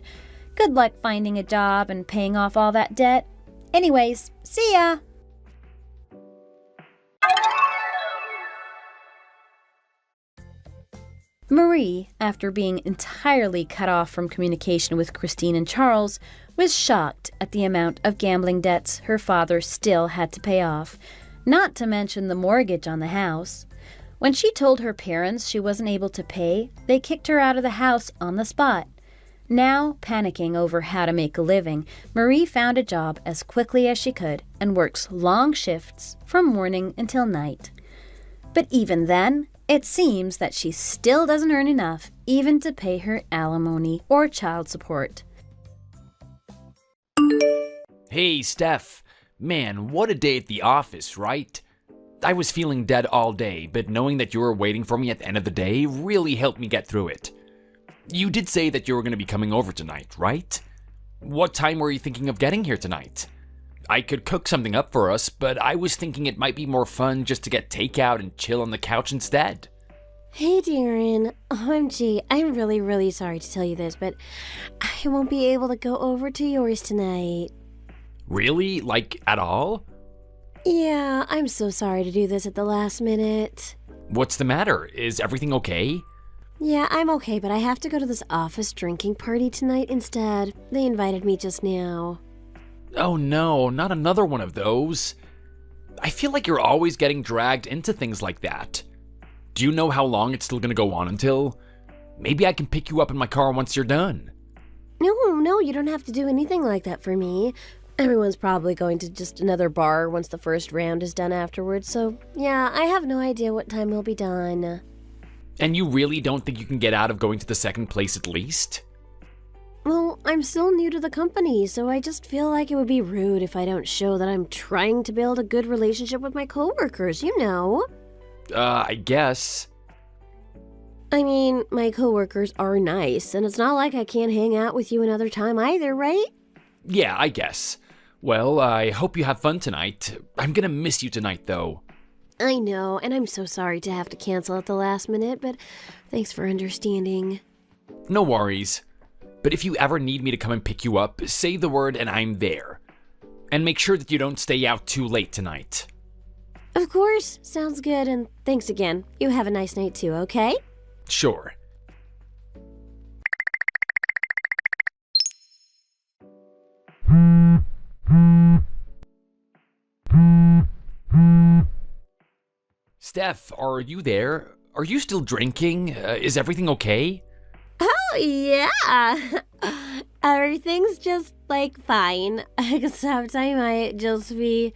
Good luck finding a job and paying off all that debt. Anyways, see ya. Marie, after being entirely cut off from communication with Christine and Charles, was shocked at the amount of gambling debts her father still had to pay off, not to mention the mortgage on the house. When she told her parents she wasn't able to pay, they kicked her out of the house on the spot. Now, panicking over how to make a living, Marie found a job as quickly as she could and works long shifts from morning until night. But even then, it seems that she still doesn't earn enough even to pay her alimony or child support. Hey, Steph. Man, what a day at the office, right? I was feeling dead all day, but knowing that you were waiting for me at the end of the day really helped me get through it. You did say that you were going to be coming over tonight, right? What time were you thinking of getting here tonight? I could cook something up for us, but I was thinking it might be more fun just to get takeout and chill on the couch instead. Hey, Darren. OMG, I'm really, really sorry to tell you this, but I won't be able to go over to yours tonight. Really? Like, at all? Yeah, I'm so sorry to do this at the last minute. What's the matter? Is everything okay? Yeah, I'm okay, but I have to go to this office drinking party tonight instead. They invited me just now. Oh no, not another one of those. I feel like you're always getting dragged into things like that. Do you know how long it's still gonna go on until? Maybe I can pick you up in my car once you're done. No, you don't have to do anything like that for me. Everyone's probably going to just another bar once the first round is done afterwards, so yeah, I have no idea what time we'll be done. And you really don't think you can get out of going to the second place at least? Well, I'm still new to the company, so I just feel like it would be rude if I don't show that I'm trying to build a good relationship with my coworkers, you know? I guess. I mean, my coworkers are nice, and it's not like I can't hang out with you another time either, right? Yeah, I guess. Well, I hope you have fun tonight. I'm gonna miss you tonight, though. I know, and I'm so sorry to have to cancel at the last minute, but thanks for understanding. No worries. But if you ever need me to come and pick you up, say the word and I'm there. And make sure that you don't stay out too late tonight. Of course, sounds good, and thanks again. You have a nice night too, okay? Sure. Steph, are you there? Are you still drinking? Is everything okay? Oh, yeah. Everything's just, fine. Except I might just be,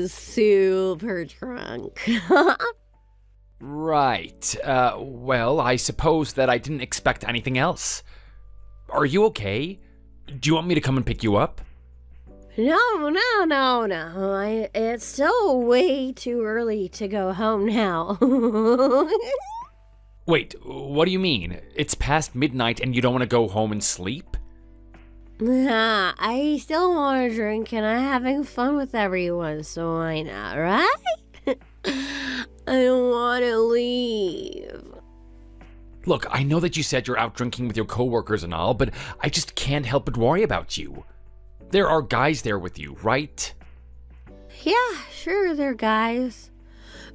super drunk. Right. Well, I suppose that I didn't expect anything else. Are you okay? Do you want me to come and pick you up? No. It's still way too early to go home now. Wait, what do you mean? It's past midnight and you don't want to go home and sleep? Nah, I still want to drink and I'm having fun with everyone, so why not, right? I don't want to leave. Look, I know that you said you're out drinking with your coworkers and all, but I just can't help but worry about you. There are guys there with you, right? Yeah, sure, they're guys.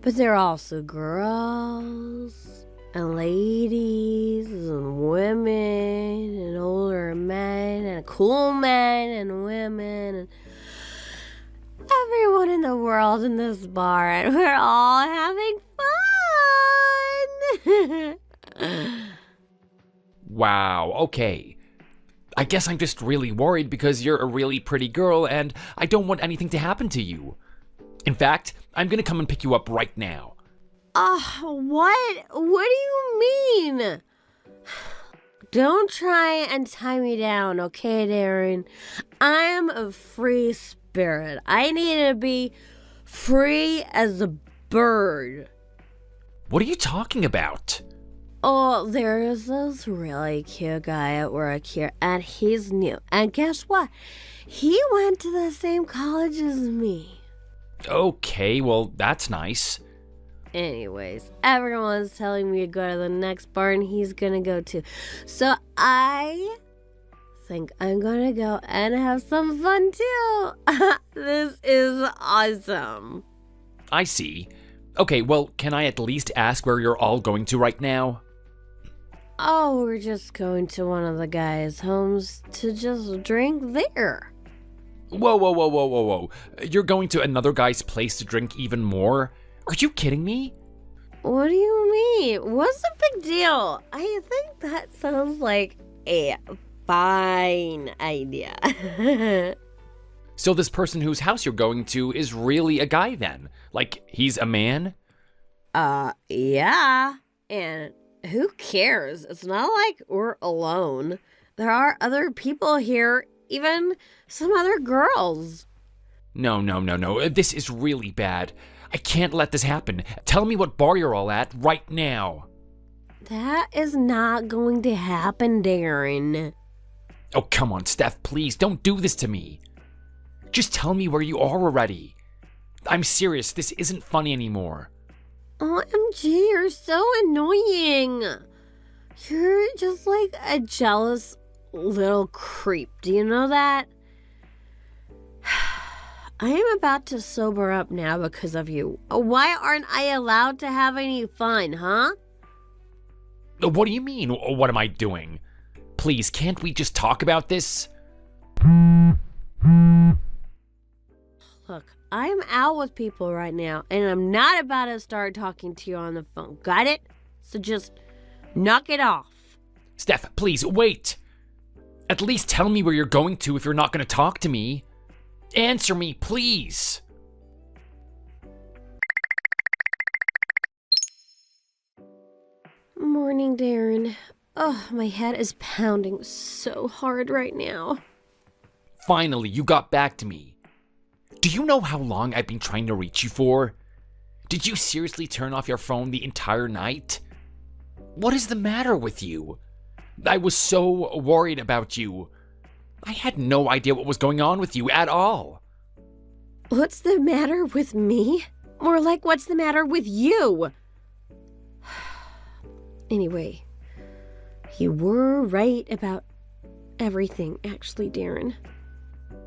But they're also girls, and ladies, and women, and older men, and cool men, and women, and everyone in the world in this bar, and we're all having fun. Wow, okay. I guess I'm just really worried because you're a really pretty girl and I don't want anything to happen to you. In fact, I'm gonna come and pick you up right now. What? What do you mean? Don't try and tie me down, okay, Darren? I'm a free spirit. I need to be free as a bird. What are you talking about? Oh, there is this really cute guy at work here, and he's new. And guess what? He went to the same college as me. Okay, well, that's nice. Anyways, everyone's telling me to go to the next bar and he's gonna go too. So I think I'm gonna go and have some fun too. This is awesome. I see. Okay, well, can I at least ask where you're all going to right now? Oh, we're just going to one of the guys' homes to just drink there. Whoa. You're going to another guy's place to drink even more? Are you kidding me? What do you mean? What's the big deal? I think that sounds like a fine idea. So this person whose house you're going to is really a guy then? Like, he's a man? Yeah. And who cares? It's not like we're alone. There are other people here, even some other girls. No. This is really bad. I can't let this happen. Tell me what bar you're all at right now. That is not going to happen, Darren. Oh, come on, Steph, please, don't do this to me. Just tell me where you are already. I'm serious, this isn't funny anymore. OMG, you're so annoying. You're just like a jealous little creep. Do you know that? I am about to sober up now because of you. Why aren't I allowed to have any fun, huh? What do you mean? What am I doing? Please, can't we just talk about this? Look, I'm out with people right now, and I'm not about to start talking to you on the phone. Got it? So just knock it off. Steph, please, wait. At least tell me where you're going to if you're not going to talk to me. Answer me, please. Morning, Darren. Oh, my head is pounding so hard right now. Finally, you got back to me. Do you know how long I've been trying to reach you for? Did you seriously turn off your phone the entire night? What is the matter with you? I was so worried about you. I had no idea what was going on with you at all. What's the matter with me? More like, what's the matter with you? Anyway, you were right about everything, actually, Darren.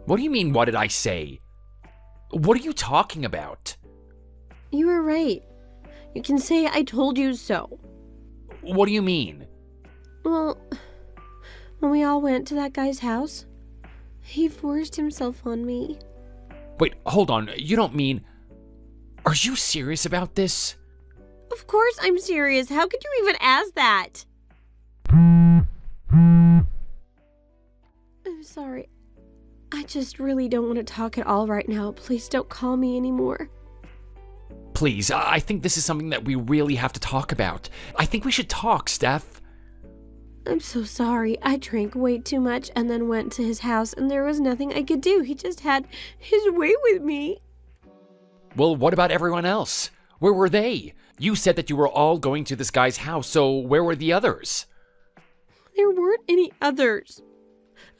What do you mean, what did I say? What are you talking about? You were right. You can say I told you so. What do you mean? Well, when we all went to that guy's house, he forced himself on me. Wait, hold on. You don't mean... Are you serious about this? Of course I'm serious. How could you even ask that? I'm sorry. I just really don't want to talk at all right now. Please don't call me anymore. Please, I think this is something that we really have to talk about. I think we should talk, Steph. I'm so sorry. I drank way too much and then went to his house and there was nothing I could do. He just had his way with me. Well, what about everyone else? Where were they? You said that you were all going to this guy's house, so where were the others? There weren't any others.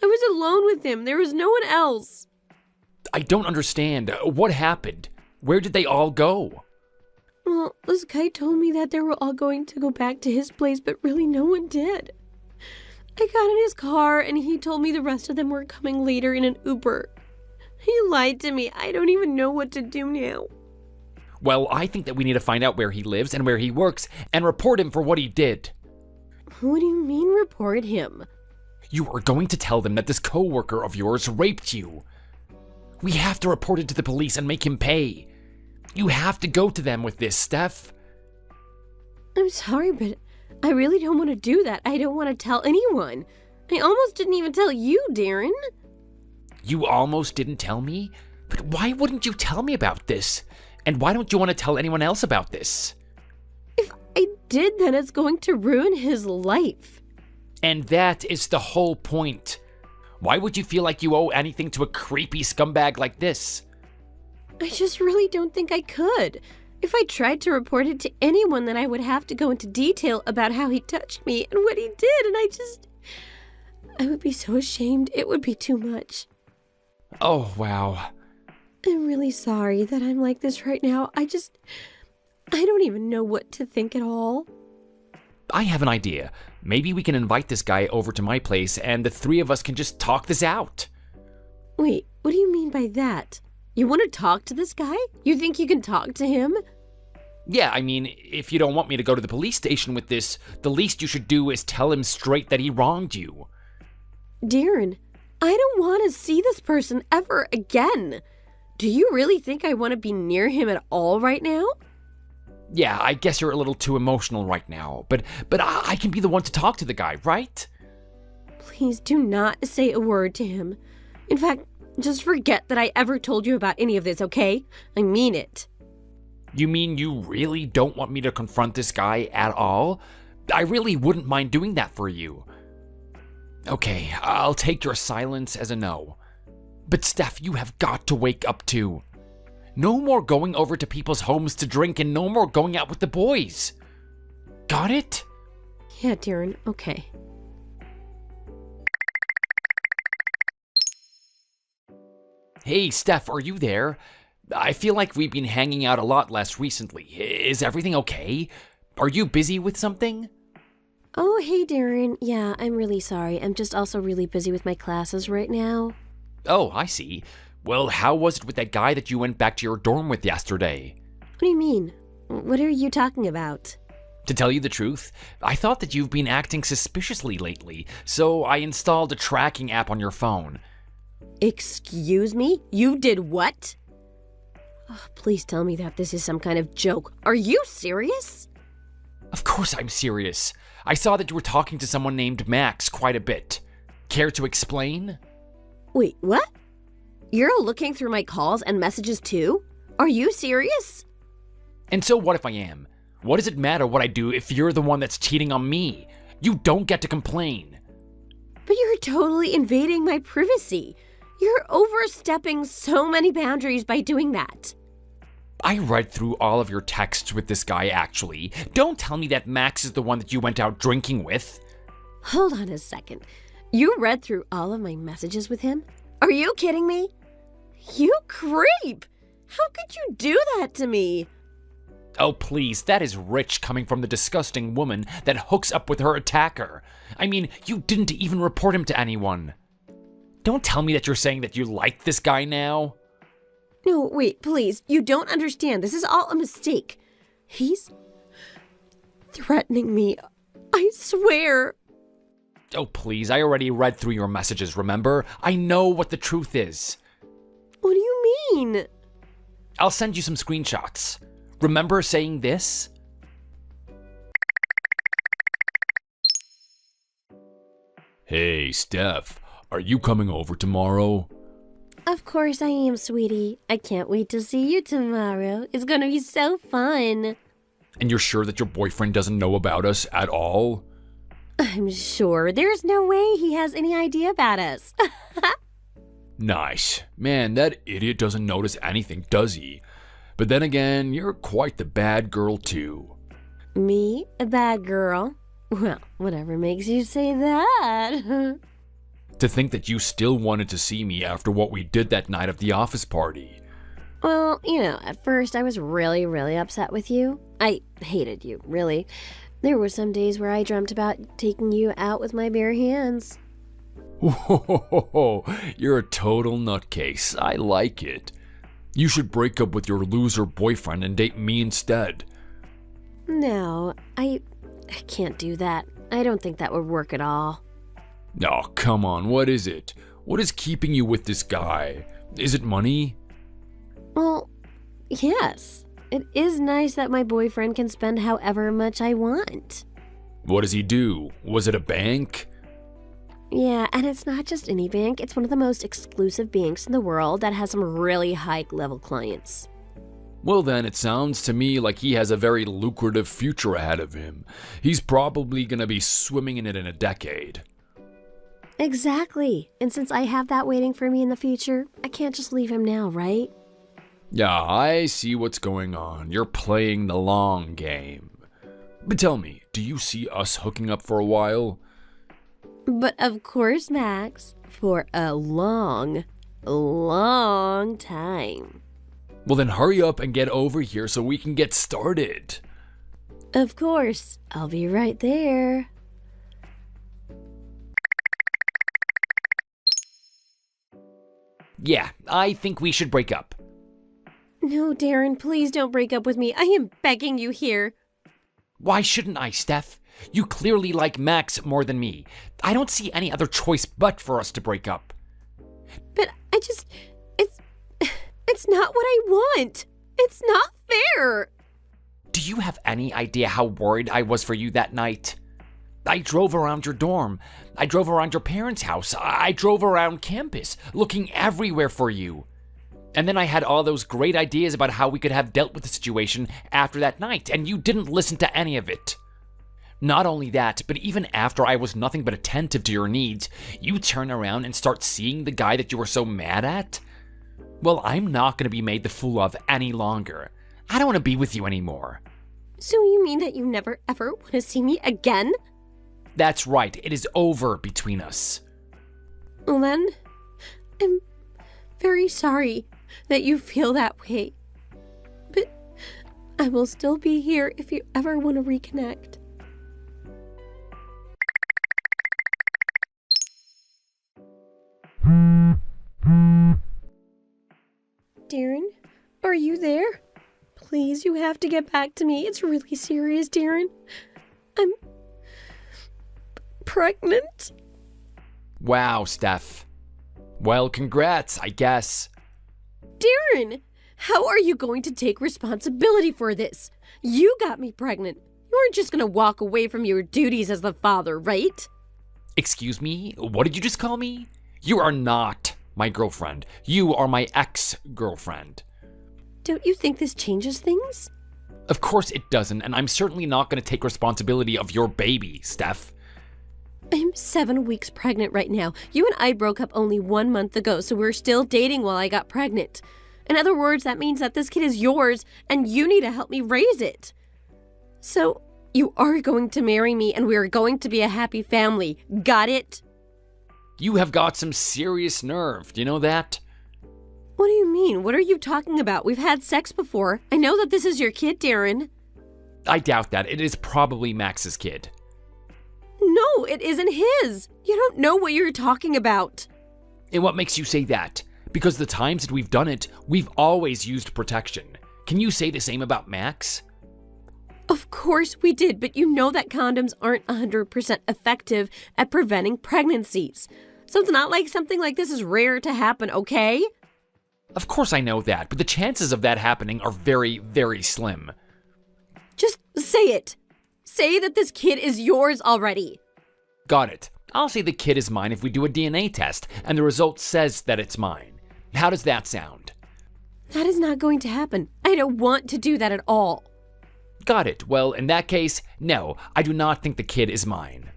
I was alone with him. There was no one else. I don't understand. What happened? Where did they all go? Well, this guy told me that they were all going to go back to his place, but really no one did. I got in his car and he told me the rest of them were coming later in an Uber. He lied to me. I don't even know what to do now. Well, I think that we need to find out where he lives and where he works and report him for what he did. What do you mean report him? You are going to tell them that this coworker of yours raped you. We have to report it to the police and make him pay. You have to go to them with this, Steph. I'm sorry, but I really don't want to do that. I don't want to tell anyone. I almost didn't even tell you, Darren. You almost didn't tell me? But why wouldn't you tell me about this? And why don't you want to tell anyone else about this? If I did, then it's going to ruin his life. And that is the whole point. Why would you feel like you owe anything to a creepy scumbag like this? I just really don't think I could. If I tried to report it to anyone, then I would have to go into detail about how he touched me and what he did, and I would be so ashamed. It would be too much. Oh, wow. I'm really sorry that I'm like this right now. I don't even know what to think at all. I have an idea. Maybe we can invite this guy over to my place and the three of us can just talk this out. Wait, what do you mean by that? You want to talk to this guy? You think you can talk to him? Yeah, I mean, if you don't want me to go to the police station with this, the least you should do is tell him straight that he wronged you. Darren, I don't want to see this person ever again. Do you really think I want to be near him at all right now? Yeah, I guess you're a little too emotional right now, but I can be the one to talk to the guy, right? Please do not say a word to him. In fact, just forget that I ever told you about any of this, okay? I mean it. You mean you really don't want me to confront this guy at all? I really wouldn't mind doing that for you. Okay, I'll take your silence as a no. But Steph, you have got to wake up too. No more going over to people's homes to drink and no more going out with the boys. Got it? Yeah, Darren, okay. Hey, Steph, are you there? I feel like we've been hanging out a lot less recently. Is everything okay? Are you busy with something? Oh, hey, Darren. Yeah, I'm really sorry. I'm just also really busy with my classes right now. Oh, I see. Well, how was it with that guy that you went back to your dorm with yesterday? What do you mean? What are you talking about? To tell you the truth, I thought that you've been acting suspiciously lately, so I installed a tracking app on your phone. Excuse me? You did what? Oh, please tell me that this is some kind of joke. Are you serious? Of course I'm serious. I saw that you were talking to someone named Max quite a bit. Care to explain? Wait, what? You're looking through my calls and messages too? Are you serious? And so what if I am? What does it matter what I do if you're the one that's cheating on me? You don't get to complain. But you're totally invading my privacy. You're overstepping so many boundaries by doing that. I read through all of your texts with this guy, actually. Don't tell me that Max is the one that you went out drinking with. Hold on a second. You read through all of my messages with him? Are you kidding me? You creep! How could you do that to me? Oh, please, that is rich coming from the disgusting woman that hooks up with her attacker. I mean, you didn't even report him to anyone. Don't tell me that you're saying that you like this guy now. No, wait, please. You don't understand. This is all a mistake. He's threatening me. I swear. Oh, please, I already read through your messages, remember? I know what the truth is. What do you mean? I'll send you some screenshots. Remember saying this? Hey, Steph, are you coming over tomorrow? Of course I am, sweetie. I can't wait to see you tomorrow. It's gonna be so fun. And you're sure that your boyfriend doesn't know about us at all? I'm sure. There's no way he has any idea about us. Nice. Man, that idiot doesn't notice anything, does he? But then again, you're quite the bad girl too. Me? A bad girl? Well, whatever makes you say that. To think that you still wanted to see me after what we did that night of the office party. Well, at first I was really, really upset with you. I hated you, really. There were some days where I dreamt about taking you out with my bare hands. Whoa, you're a total nutcase. I like it. You should break up with your loser boyfriend and date me instead. No, I can't do that. I don't think that would work at all. Oh, come on, what is it? What is keeping you with this guy? Is it money? Well, yes. It is nice that my boyfriend can spend however much I want. What does he do? Was it a bank? Yeah, and it's not just any bank. It's one of the most exclusive banks in the world that has some really high-level clients. Well then, it sounds to me like he has a very lucrative future ahead of him. He's probably gonna be swimming in it in a decade. Exactly. And since I have that waiting for me in the future, I can't just leave him now, right? Yeah, I see what's going on. You're playing the long game. But tell me, do you see us hooking up for a while? But of course, Max, for a long, long time. Well then hurry up and get over here so we can get started. Of course, I'll be right there. Yeah, I think we should break up. No, Darren, please don't break up with me. I am begging you here. Why shouldn't I, Steph? You clearly like Max more than me. I don't see any other choice but for us to break up. But it's not what I want. It's not fair. Do you have any idea how worried I was for you that night? I drove around your dorm. I drove around your parents' house. I drove around campus, looking everywhere for you. And then I had all those great ideas about how we could have dealt with the situation after that night, and you didn't listen to any of it. Not only that, but even after I was nothing but attentive to your needs, you turn around and start seeing the guy that you were so mad at? Well, I'm not going to be made the fool of any longer. I don't want to be with you anymore. So you mean that you never ever want to see me again? That's right, it is over between us. Well then, I'm very sorry. that you feel that way. But I will still be here if you ever want to reconnect. Darren, are you there? Please, you have to get back to me. It's really serious, Darren. I'm pregnant. Wow, Steph. Well, congrats, I guess. Darren, how are you going to take responsibility for this? You got me pregnant. You aren't just going to walk away from your duties as the father, right? Excuse me? What did you just call me? You are not my girlfriend. You are my ex-girlfriend. Don't you think this changes things? Of course it doesn't, and I'm certainly not going to take responsibility of your baby, Steph. I'm 7 weeks pregnant right now. You and I broke up only 1 month ago, so we're still dating while I got pregnant. In other words, that means that this kid is yours, and you need to help me raise it. So, you are going to marry me, and we are going to be a happy family. Got it? You have got some serious nerve, do you know that? What do you mean? What are you talking about? We've had sex before. I know that this is your kid, Darren. I doubt that. It is probably Max's kid. No, it isn't his. You don't know what you're talking about. And what makes you say that? Because the times that we've done it, we've always used protection. Can you say the same about Max? Of course we did, but you know that condoms aren't 100% effective at preventing pregnancies. So it's not like something like this is rare to happen, okay? Of course I know that, but the chances of that happening are very, very slim. Just say it. Say that this kid is yours already. Got it. I'll say the kid is mine if we do a DNA test, and the result says that it's mine. How does that sound? That is not going to happen. I don't want to do that at all. Got it. Well, in that case, no, I do not think the kid is mine.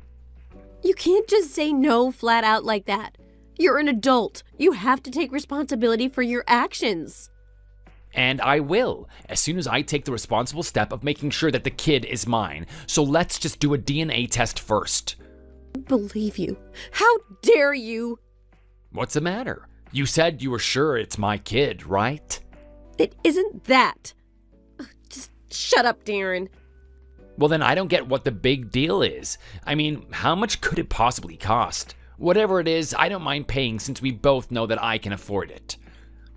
You can't just say no flat out like that. You're an adult. You have to take responsibility for your actions. And I will, as soon as I take the responsible step of making sure that the kid is mine. So let's just do a DNA test first. Believe you. How dare you? What's the matter? You said you were sure it's my kid, right? It isn't that. Just shut up, Darren. Well, then I don't get what the big deal is. I mean, how much could it possibly cost? Whatever it is, I don't mind paying since we both know that I can afford it.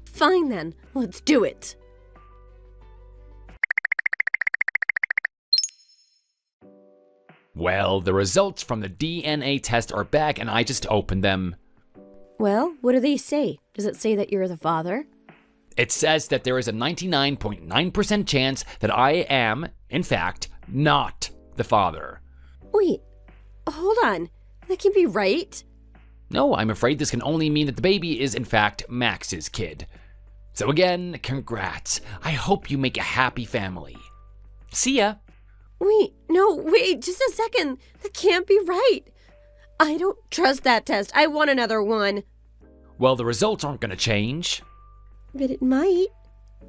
Fine then, let's do it. Well, the results from the DNA test are back and I just opened them. Well, what do they say? Does it say that you're the father? It says that there is a 99.9% chance that I am, in fact, not the father. Wait, hold on. That can't be right. No, I'm afraid this can only mean that the baby is, in fact, Max's kid. So again, congrats. I hope you make a happy family. See ya. Wait, just a second. That can't be right. I don't trust that test. I want another one. Well, the results aren't going to change. But it might.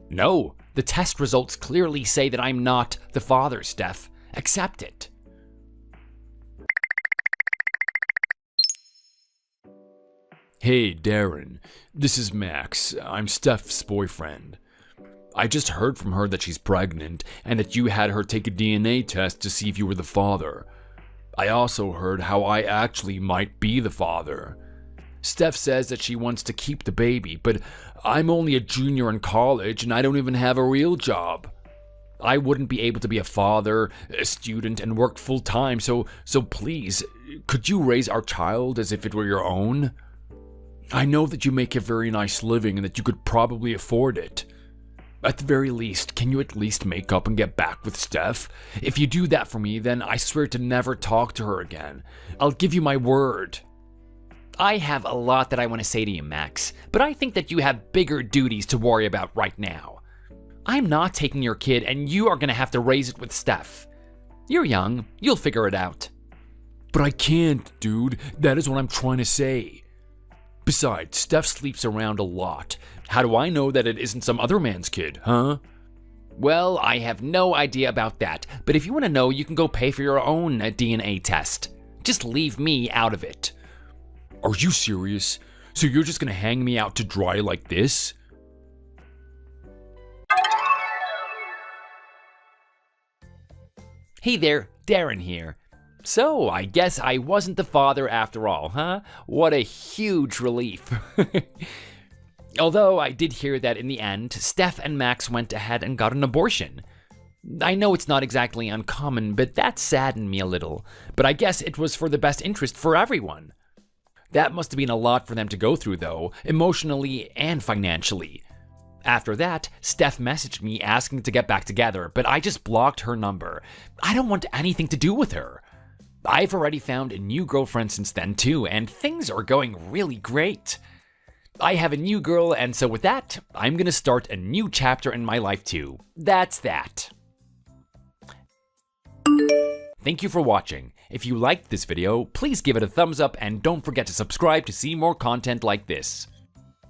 No, the test results clearly say that I'm not the father, Steph. Accept it. Hey, Darren. This is Max. I'm Steph's boyfriend. I just heard from her that she's pregnant and that you had her take a DNA test to see if you were the father. I also heard how I actually might be the father. Steph says that she wants to keep the baby, but I'm only a junior in college and I don't even have a real job. I wouldn't be able to be a father, a student, and work full-time, so please, could you raise our child as if it were your own? I know that you make a very nice living and that you could probably afford it. At the very least, can you at least make up and get back with Steph? If you do that for me, then I swear to never talk to her again. I'll give you my word. I have a lot that I want to say to you, Max, but I think that you have bigger duties to worry about right now. I'm not taking your kid, and you are going to have to raise it with Steph. You're young. You'll figure it out. But I can't, dude. That is what I'm trying to say. Besides, Steph sleeps around a lot. How do I know that it isn't some other man's kid, huh? Well, I have no idea about that, but if you want to know, you can go pay for your own DNA test. Just leave me out of it. Are you serious? So you're just gonna hang me out to dry like this? Hey there, Darren here. So, I guess I wasn't the father after all, huh? What a huge relief. Although I did hear that in the end, Steph and Max went ahead and got an abortion. I know it's not exactly uncommon, but that saddened me a little. But I guess it was for the best interest for everyone. That must have been a lot for them to go through, though, emotionally and financially. After that, Steph messaged me asking to get back together, but I just blocked her number. I don't want anything to do with her. I've already found a new girlfriend since then too, and things are going really great. I have a new girl, and so with that, I'm gonna start a new chapter in my life too. That's that. Thank you for watching. If you liked this video, please give it a thumbs up and don't forget to subscribe to see more content like this.